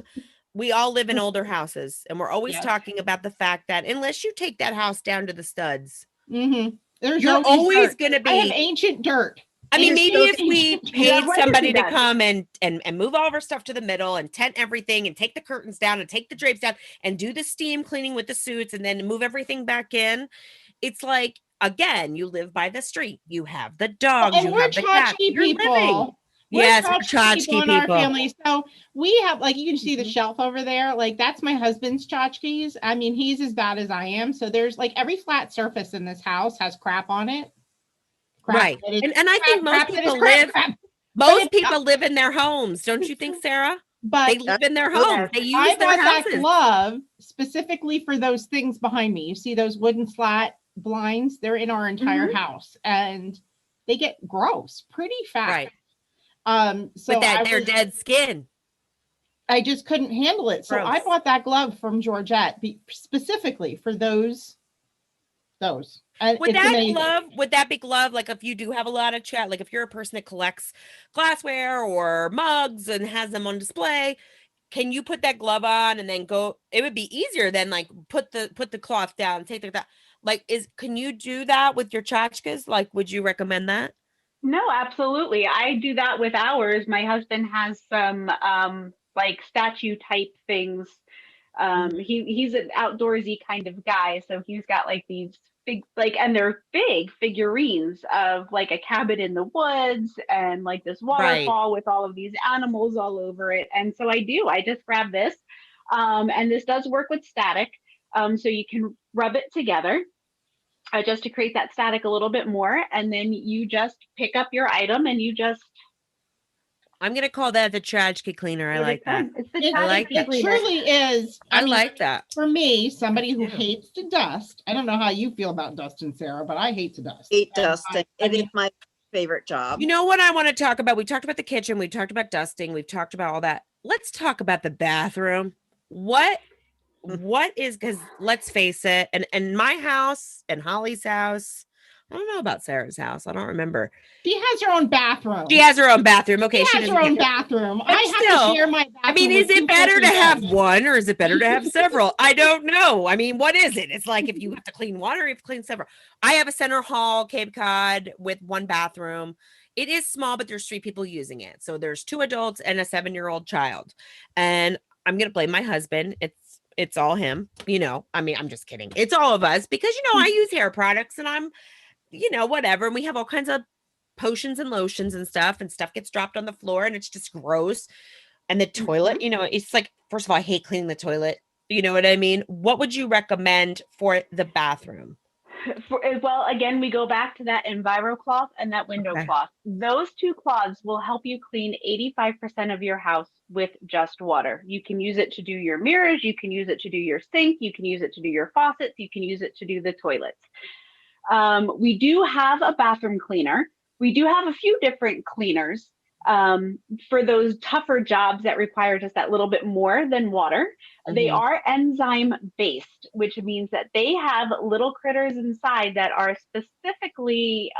D: we all live in older houses, and we're always talking about the fact that unless you take that house down to the studs, you're always going to be.
A: I have ancient dirt.
D: I mean, maybe if we paid somebody to come and move all of our stuff to the middle and tent everything and take the curtains down and take the drapes down and do the steam cleaning with the suits and then move everything back in, it's like, again, you live by the street. You have the dogs. You have the cats. You're living. Yes, we're tchotchke people.
A: Our family. So we have, like, you can see the shelf over there. Like, that's my husband's tchotchkes. I mean, he's as bad as I am. So there's like every flat surface in this house has crap on it.
D: Right. And I think most people live in their homes. Don't you think, Sarah?
A: But
D: they live in their homes. They use their houses.
A: That glove specifically for those things behind me. You see those wooden slat blinds? They're in our entire house, and they get gross pretty fast.
D: Right.
A: So
D: with their dead skin.
A: I just couldn't handle it. So I bought that glove from Georgette specifically for those.
D: Would that be glove, like if you do have a lot of chat, like if you're a person that collects glassware or mugs and has them on display, can you put that glove on and then go? It would be easier than like put the cloth down, can you do that with your tchotchkes? Like, would you recommend that?
E: No, absolutely. I do that with ours. My husband has some like statue type things. He's an outdoorsy kind of guy, so he's got like these big, and they're big figurines of like a cabin in the woods and like this waterfall with all of these animals all over it. And so I just grab this, and this does work with static, so you can rub it together just to create that static a little bit more, and then you just pick up your item and you just.
D: I'm going to call that the tchotchke cleaner. I like that.
A: It truly is.
D: I like that.
A: For me, somebody who hates to dust, I don't know how you feel about dusting, Sarah, but I hate to dust.
B: Hate dusting. It is my favorite job.
D: You know what I want to talk about? We talked about the kitchen. We talked about dusting. We've talked about all that. Let's talk about the bathroom. What is, because let's face it, and in my house and Holly's house, I don't know about Sarah's house. I don't remember.
A: She has her own bathroom.
D: She has her own bathroom. Okay.
A: She has her own bathroom. I have to share my bathroom.
D: I mean, is it better to have one or is it better to have several? I don't know. I mean, what is it? It's like if you have to clean one or you have to clean several. I have a center hall, Cape Cod with one bathroom. It is small, but there's 3 people using it. So there's 2 adults and a 7-year-old child. And I'm going to blame my husband. It's all him, I mean, I'm just kidding. It's all of us because, I use hair products and I'm, whatever. And we have all kinds of potions and lotions and stuff gets dropped on the floor and it's just gross. And the toilet, it's like, first of all, I hate cleaning the toilet. You know what I mean? What would you recommend for the bathroom?
E: Well, again, we go back to that EnviroCloth and that window cloth. Those 2 cloths will help you clean 85% of your house with just water. You can use it to do your mirrors. You can use it to do your sink. You can use it to do your faucets. You can use it to do the toilets. We do have a bathroom cleaner. We do have a few different cleaners for those tougher jobs that require just that little bit more than water. They are enzyme based, which means that they have little critters inside that are specifically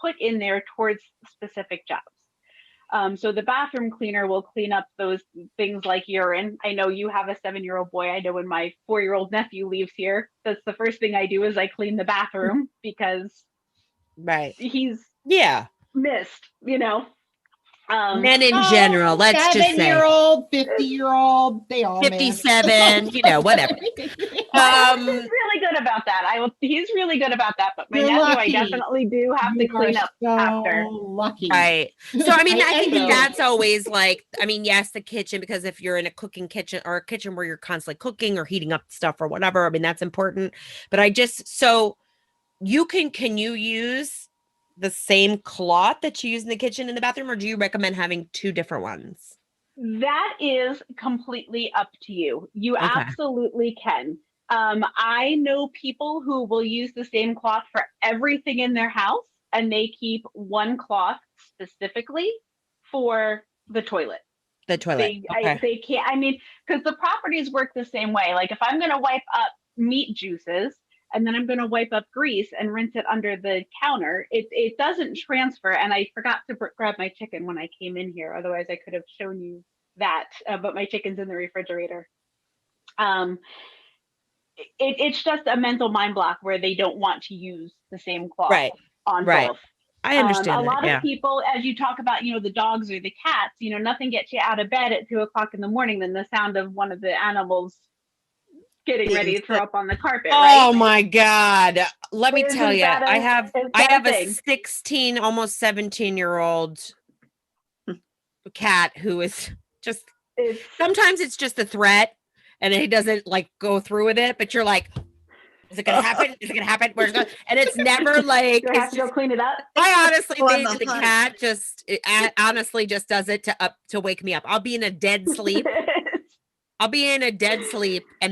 E: put in there towards specific jobs. So the bathroom cleaner will clean up those things like urine. I know you have a 7-year-old boy. I know when my 4-year-old nephew leaves here, that's the first thing I do is I clean the bathroom because he's missed,
D: Men in general, let's just say
A: 7-year-old, 50-year-old, they all man.
D: 57, whatever.
E: My husband's really good about that. He's really good about that, but my
A: You're
E: nephew,
A: lucky.
E: I definitely do have to
A: You
E: clean
A: are
E: up
A: so
E: after.
A: lucky.
D: Right. So, I mean, I think
A: envy you.
D: that's always like, yes, the kitchen, because if you're in a cooking kitchen or a kitchen where you're constantly cooking or heating up stuff or whatever, I mean, that's important. But so can you use the same cloth that you use in the kitchen in the bathroom, or do you recommend having two different ones?
E: That is completely up to you. You
D: Okay.
E: absolutely can. I know people who will use the same cloth for everything in their house, and they keep one cloth specifically for the toilet.
D: The toilet. Okay.
E: They can't, I mean, because the properties work the same way. Like if I'm going to wipe up meat juices and then I'm going to wipe up grease and rinse it under the counter, it doesn't transfer. And I forgot to grab my chicken when I came in here. Otherwise, I could have shown you that, but my chicken's in the refrigerator. It's just a mental mind block where they don't want to use the same cloth on both.
D: I understand
E: a lot
D: that,
E: of people, as you talk about, the dogs or the cats, nothing gets you out of bed at 2:00 in the morning than the sound of one of the animals getting ready to throw up on the carpet.
D: Oh my God. Let me tell you,
E: I
D: have a 16, almost 17-year-old cat who is just, sometimes it's just a threat and he doesn't go through with it, but you're like, is it gonna happen? Is it gonna happen? Where's it going? And it's never like,
E: I have to go clean it up.
D: I honestly think the cat honestly just does it to wake me up. I'll be in a dead sleep. And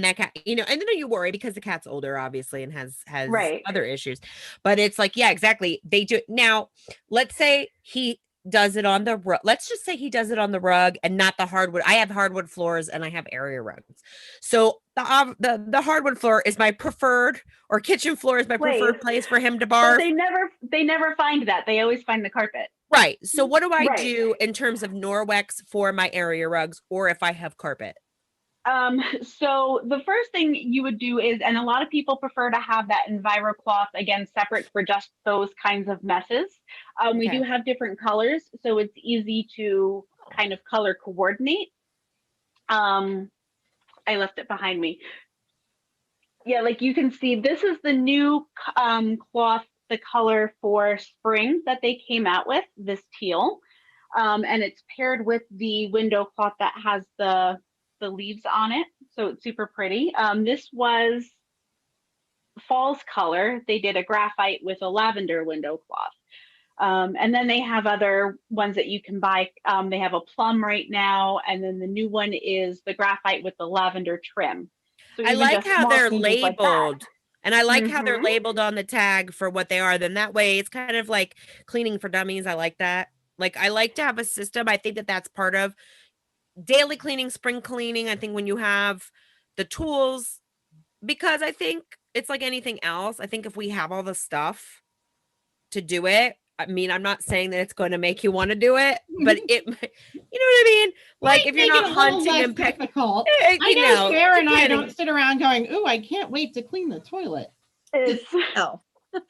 D: that cat, and then you worry because the cat's older, obviously, and has other issues. But it's like, yeah, exactly. They do. Now, let's say he does it on the rug. Let's just say he does it on the rug and not the hardwood. I have hardwood floors and I have area rugs. So the hardwood floor is my preferred, or kitchen floor is my preferred place for him to barf.
E: But they never find that. They always find the carpet.
D: Right. So what do I do in terms of Norwex for my area rugs, or if I have carpet?
E: So the first thing you would do is, and a lot of people prefer to have that EnviroCloth, again, separate for just those kinds of messes. We do have different colors, so it's easy to kind of color coordinate. I left it behind me. Yeah, like you can see, this is the new cloth, the color for spring that they came out with, this teal. And it's paired with the window cloth that has the leaves on it, so it's super pretty. This was fall's color. They did a graphite with a lavender window cloth. And then they have other ones that you can buy. They have a plum right now, and then the new one is the graphite with the lavender trim. So
D: I like how they're labeled. And I like how they're
E: Mhm.
D: labeled on the tag for what they are. Then that way it's kind of like cleaning for dummies. I like that. Like, I like to have a system. I think that that's part of daily cleaning, spring cleaning. I think when you have the tools, because I think it's like anything else. I think if we have all the stuff to do it, I mean, I'm not saying that it's going to make you want to do it, but it, you know what I mean? Like, if you're
A: Make it
D: not
A: a little
D: hunting
A: less
D: and picking,
A: difficult.
D: I
A: I know Sarah and I
D: depending.
A: don't sit around going, "Ooh, I can't wait to clean the toilet."
B: No. But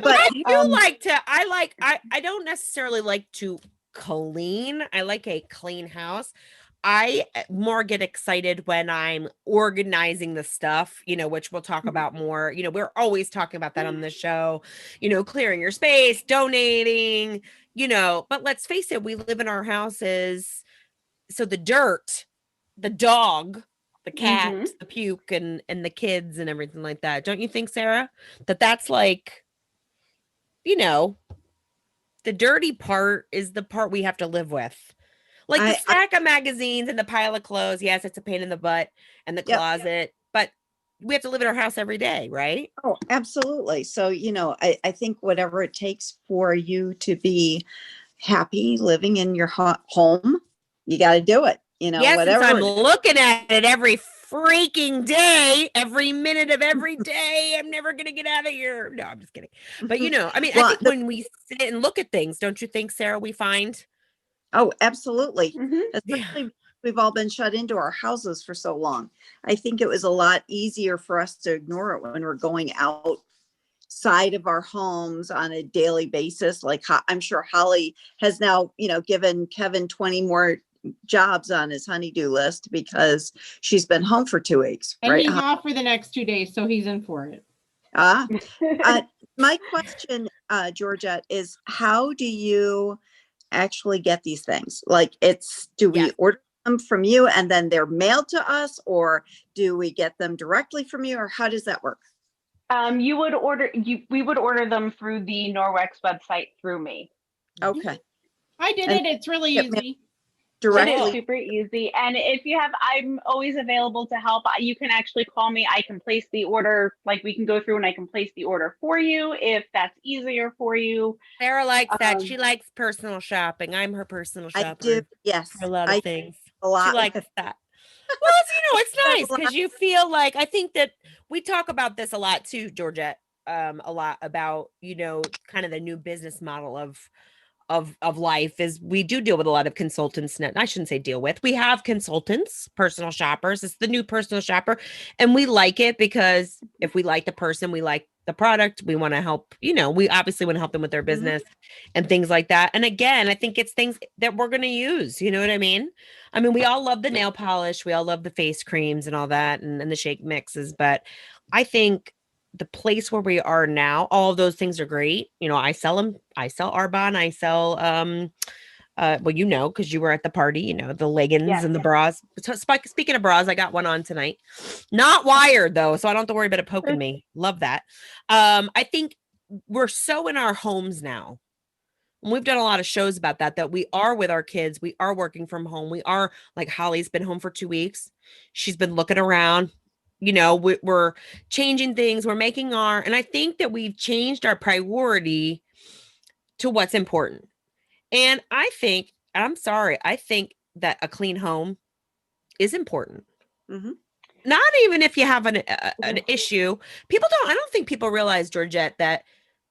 D: I do like to, I don't necessarily like to clean. I like a clean house. I more get excited when I'm organizing the stuff, which we'll talk about more. We're always talking about that on the show, clearing your space, donating, but let's face it, we live in our houses. So the dirt, the dog, the cat,
E: Mhm.
D: the puke, and the kids and everything like that. Don't you think, Sarah, that's like, the dirty part is the part we have to live with. Like the stack of magazines and the pile of clothes. Yes, it's a pain in the butt, and the closet, but we have to live in our house every day, right?
B: Oh, absolutely. So, I think whatever it takes for you to be happy living in your home, you got to do it.
D: Yes,
B: whatever.
D: I'm looking at it every freaking day, every minute of every day. I'm never going to get out of here. No, I'm just kidding. But, I mean, I think when we sit and look at things, don't you think, Sarah, we find...
B: Oh, absolutely.
E: Mhm.
B: Especially we've all been shut into our houses for so long. I think it was a lot easier for us to ignore it when we're going out side of our homes on a daily basis. Like I'm sure Holly has now, given Kevin 20 more jobs on his honeydew list because she's been home for 2 weeks,
A: And
B: right?
A: he's off for the next 2 days, so he's in for it.
B: My question, Georgette, is how do you actually get these things? Like do we
D: Yes.
B: order them from you and then they're mailed to us, or do we get them directly from you, or how does that work?
E: We would order them through the Norwex website through me.
B: Okay.
A: I did
B: And
A: it. It's really
B: get
A: easy.
E: It is
B: Directly.
E: super easy. And if I'm always available to help. You can actually call me. I can place the order. Like we can go through and I can place the order for you if that's easier for you.
D: Sarah likes that. She likes personal shopping. I'm her personal
B: I
D: shopper
B: do. Yes.
D: for a lot of things.
B: A lot.
D: She likes that. Well, it's nice because you feel like, I think that we talk about this a lot too, Georgette, a lot about, kind of the new business model of life is we do deal with a lot of consultants. I shouldn't say deal with. We have consultants, personal shoppers. It's the new personal shopper. And we like it because if we like the person, we like the product, we want to help, we obviously want to help them with their business and things like that. And again, I think it's things that we're going to use. You know what I mean? I mean, we all love the nail polish. We all love the face creams and all that and the shake mixes. But I think the place where we are now, all of those things are great. I sell them. I sell Arbonne. I sell, because you were at the party, the leggings and the bras. So, speaking of bras, I got one on tonight. Not wired though, so I don't have to worry about it poking me. Love that. I think we're so in our homes now. And we've done a lot of shows about that we are with our kids. We are working from home. We are, like, Holly's been home for 2 weeks. She's been looking around. We're changing things. We're making and I think that we've changed our priority to what's important. And I think that a clean home is important.
B: Mhm.
D: Not even if you have an issue. I don't think people realize, Georgette, that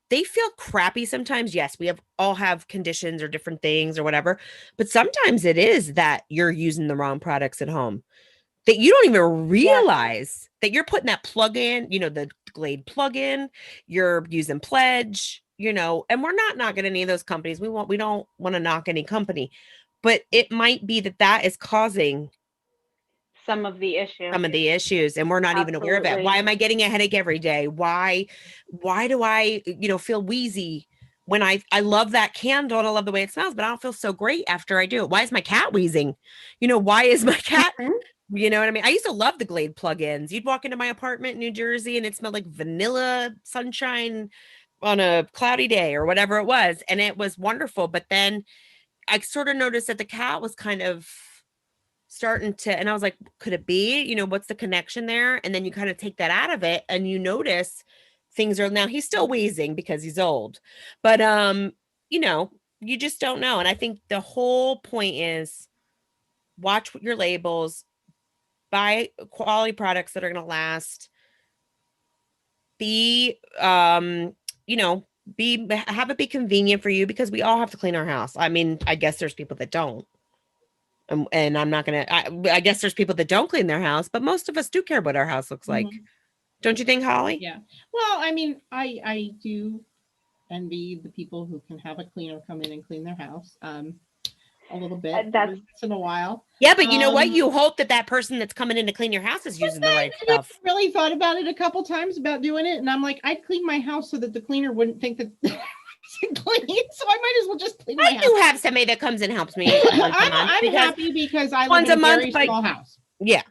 D: they feel crappy sometimes. Yes, we all have conditions or different things or whatever, but sometimes it is that you're using the wrong products at home, that you don't even realize that you're putting that plug in, the Glade plug-in, you're using Pledge, and we're not knocking any of those companies. We don't want to knock any company, but it might be that is causing
E: some of the issues
D: and we're not even aware of it. Why am I getting a headache every day? Why do I, feel wheezy when I love that candle and I love the way it smells, but I don't feel so great after I do it? Why is my cat wheezing? Why is my cat, you know what I mean? I used to love the Glade plug-ins. You'd walk into my apartment in New Jersey and it smelled like vanilla sunshine on a cloudy day or whatever it was. And it was wonderful. But then I sort of noticed that the cat was kind of starting to, and I was like, could it be, what's the connection there? And then you kind of take that out of it and you notice things are, now he's still wheezing because he's old, but you just don't know. And I think the whole point is watch your labels, buy quality products that are going to last, have it be convenient for you, because we all have to clean our house. I mean, I guess there's people that don't. And I'm not going to, I guess there's people that don't clean their house, but most of us do care what our house looks like. Don't you think, Holly?
A: Yeah. Well, I mean, I do envy the people who can have a cleaner come in and clean their house a little bit
E: That's
A: once in a while.
D: Yeah, but you know what? You hope that person that's coming in to clean your house is using the right stuff.
A: I really thought about it a couple times about doing it, and I'm like, I'd clean my house so that the cleaner wouldn't think that clean, so I might as well just clean my house.
D: I do have somebody that comes and helps me once a month.
A: I'm happy because I live
D: once
A: in
D: a month,
A: very small house.
D: Yeah.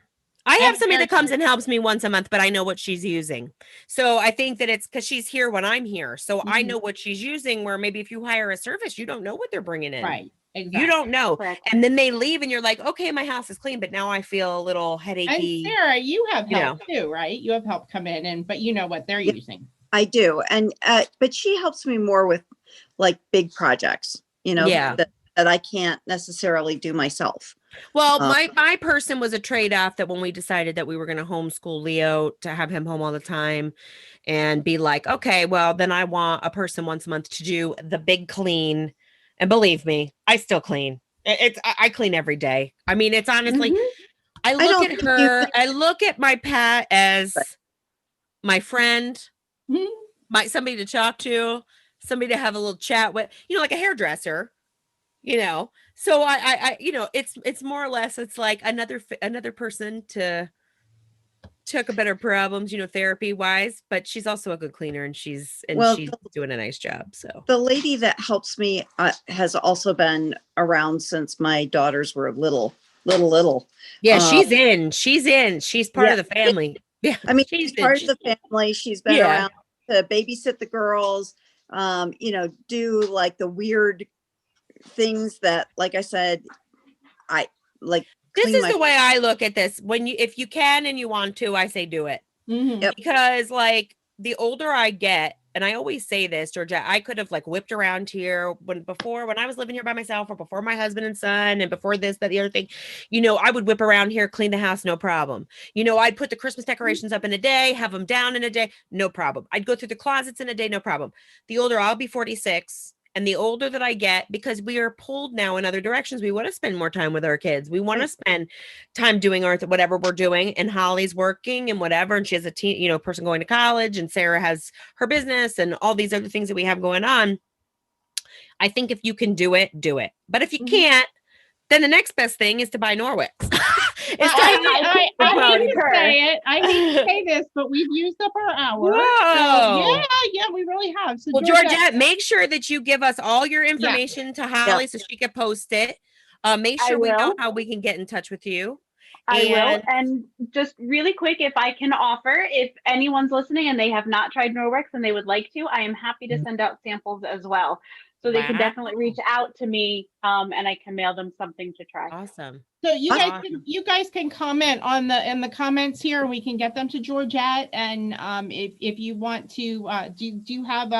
D: I have
A: That's
D: somebody
A: very
D: that comes
A: true.
D: and helps me once a month, but I know what she's using. So I think that it's because she's here when I'm here. So I know what she's using, where maybe if you hire a service, you don't know what they're bringing in.
A: Right. Exactly.
D: You don't know.
E: correct.
D: And then they leave and you're like, okay, my house is clean, but now I feel a little headachy.
A: And Sarah, you have
D: you
A: help too, right? You have help come in, but you know what they're using.
B: I do. And, but she helps me more with like big projects,
D: Yeah.
B: that I can't necessarily do myself.
D: Well, my person was a trade-off that when we decided that we were going to homeschool Leo, to have him home all the time and be like, okay, well, then I want a person once a month to do the big clean. And believe me, I still clean. I clean every day. I mean, it's honestly, I look
B: don't
D: at
B: think
D: her, I look at my pet as my friend, somebody to talk to, somebody to have a little chat with, like a hairdresser, So I it's more or less, it's like another person to talk about her problems, therapy wise, but she's also a good cleaner, and she's doing a nice job. So
B: The lady that helps me has also been around since my daughters were little.
D: yeah, she's in. She's part of the family. Yeah,
B: I mean, she's part of the family. She's been around to babysit the girls, do like the weird things that, like I said, I like.
D: This is the way I look at this. If you can and you want to, I say do it.
A: Mhm.
B: Yep.
D: Because like the older I get, and I always say this, Georgia, I could have like whipped around here when I was living here by myself, or before my husband and son, and before this, that, the other thing, I would whip around here, clean the house, no problem. I'd put the Christmas decorations up in a day, have them down in a day, no problem. I'd go through the closets in a day, no problem. The older I'll be 46. And the older that I get, because we are pulled now in other directions, we want to spend more time with our kids. We want to spend time doing whatever we're doing. And Holly's working and whatever. And she has a person going to college, and Sarah has her business and all these other things that we have going on. I think if you can do it, do it. But if you can't, then the next best thing is to buy Norwex.
A: I hate to say it. I hate to say this, but we've used up our hour.
D: Whoa.
A: So yeah, we really have. So
D: well, Georgette, make sure that you give us all your information to Holly so she can post it. Make sure we know how we can get in touch with you.
E: I will. And just really quick, if I can offer, if anyone's listening and they have not tried Norwex and they would like to, I am happy to send out samples as well. So they can definitely reach out to me, and I can mail them something to try.
D: Awesome.
A: So you guys can comment in the comments here, and we can get them to Georgette. And if you want to, do you have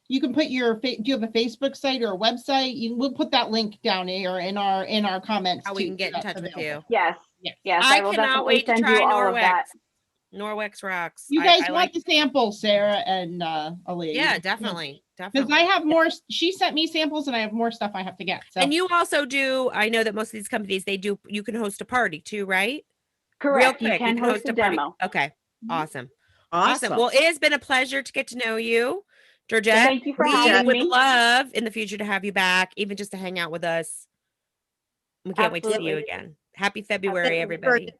A: you can put do you have a Facebook site or a website? We'll put that link down here in our comments.
D: How we can get in touch with you.
E: Yes.
D: I
E: will
D: cannot wait to try Norwex. Norwex rocks.
A: You guys want the samples, Sarah and Aaliyah?
D: Yeah, definitely.
A: Because I have more. She sent me samples, and I have more stuff I have to get. So.
D: And you also do. I know that most of these companies you can host a party too, right?
E: Correct. You can host a demo.
D: Okay. Awesome. Well, it has been a pleasure to get to know you, Georgette.
E: Thank you for having me.
D: We would love in the future to have you back, even just to hang out with us. We can't wait to see you again. Happy February, everybody.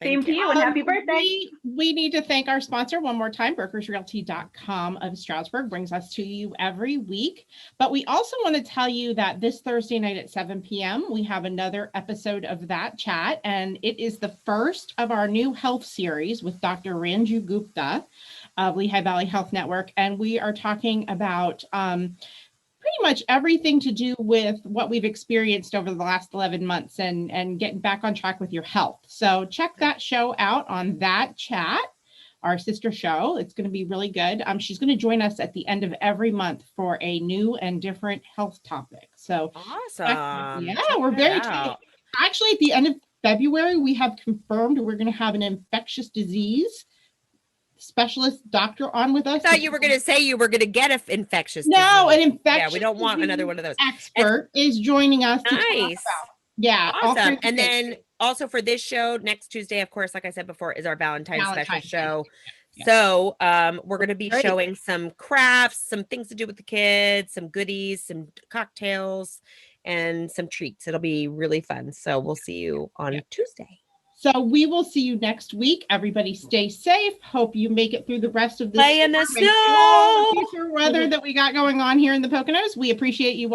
E: Same to you, and happy birthday.
A: We need to thank our sponsor one more time. BrokersRealty.com of Stroudsburg brings us to you every week. But we also want to tell you that this Thursday night at 7 p.m., we have another episode of That Chat. And it is the first of our new health series with Dr. Ranju Gupta of Lehigh Valley Health Network. And we are talking about pretty much everything to do with what we've experienced over the last 11 months and getting back on track with your health. So check that show out on That Chat, our sister show. It's going to be really good. She's going to join us at the end of every month for a new and different health topic. So
D: awesome.
A: We're very excited. Actually, at the end of February, we have confirmed we're going to have an infectious disease specialist doctor on with us.
D: I thought you were going to say you were going to get an infectious
A: disease. An infectious
D: Yeah, we don't want another one of those.
A: Expert is joining us.
D: Nice.
A: Yeah.
D: Awesome. And then also for this show, next Tuesday, of course, like I said before, is our Valentine's special show. Yeah. So we're going to be showing some crafts, some things to do with the kids, some goodies, some cocktails, and some treats. It'll be really fun. So we'll see you on Tuesday.
A: So we will see you next week. Everybody stay safe. Hope you make it through the rest of this.
D: Play in the snow.
A: Future weather that we got going on here in the Poconos. We appreciate you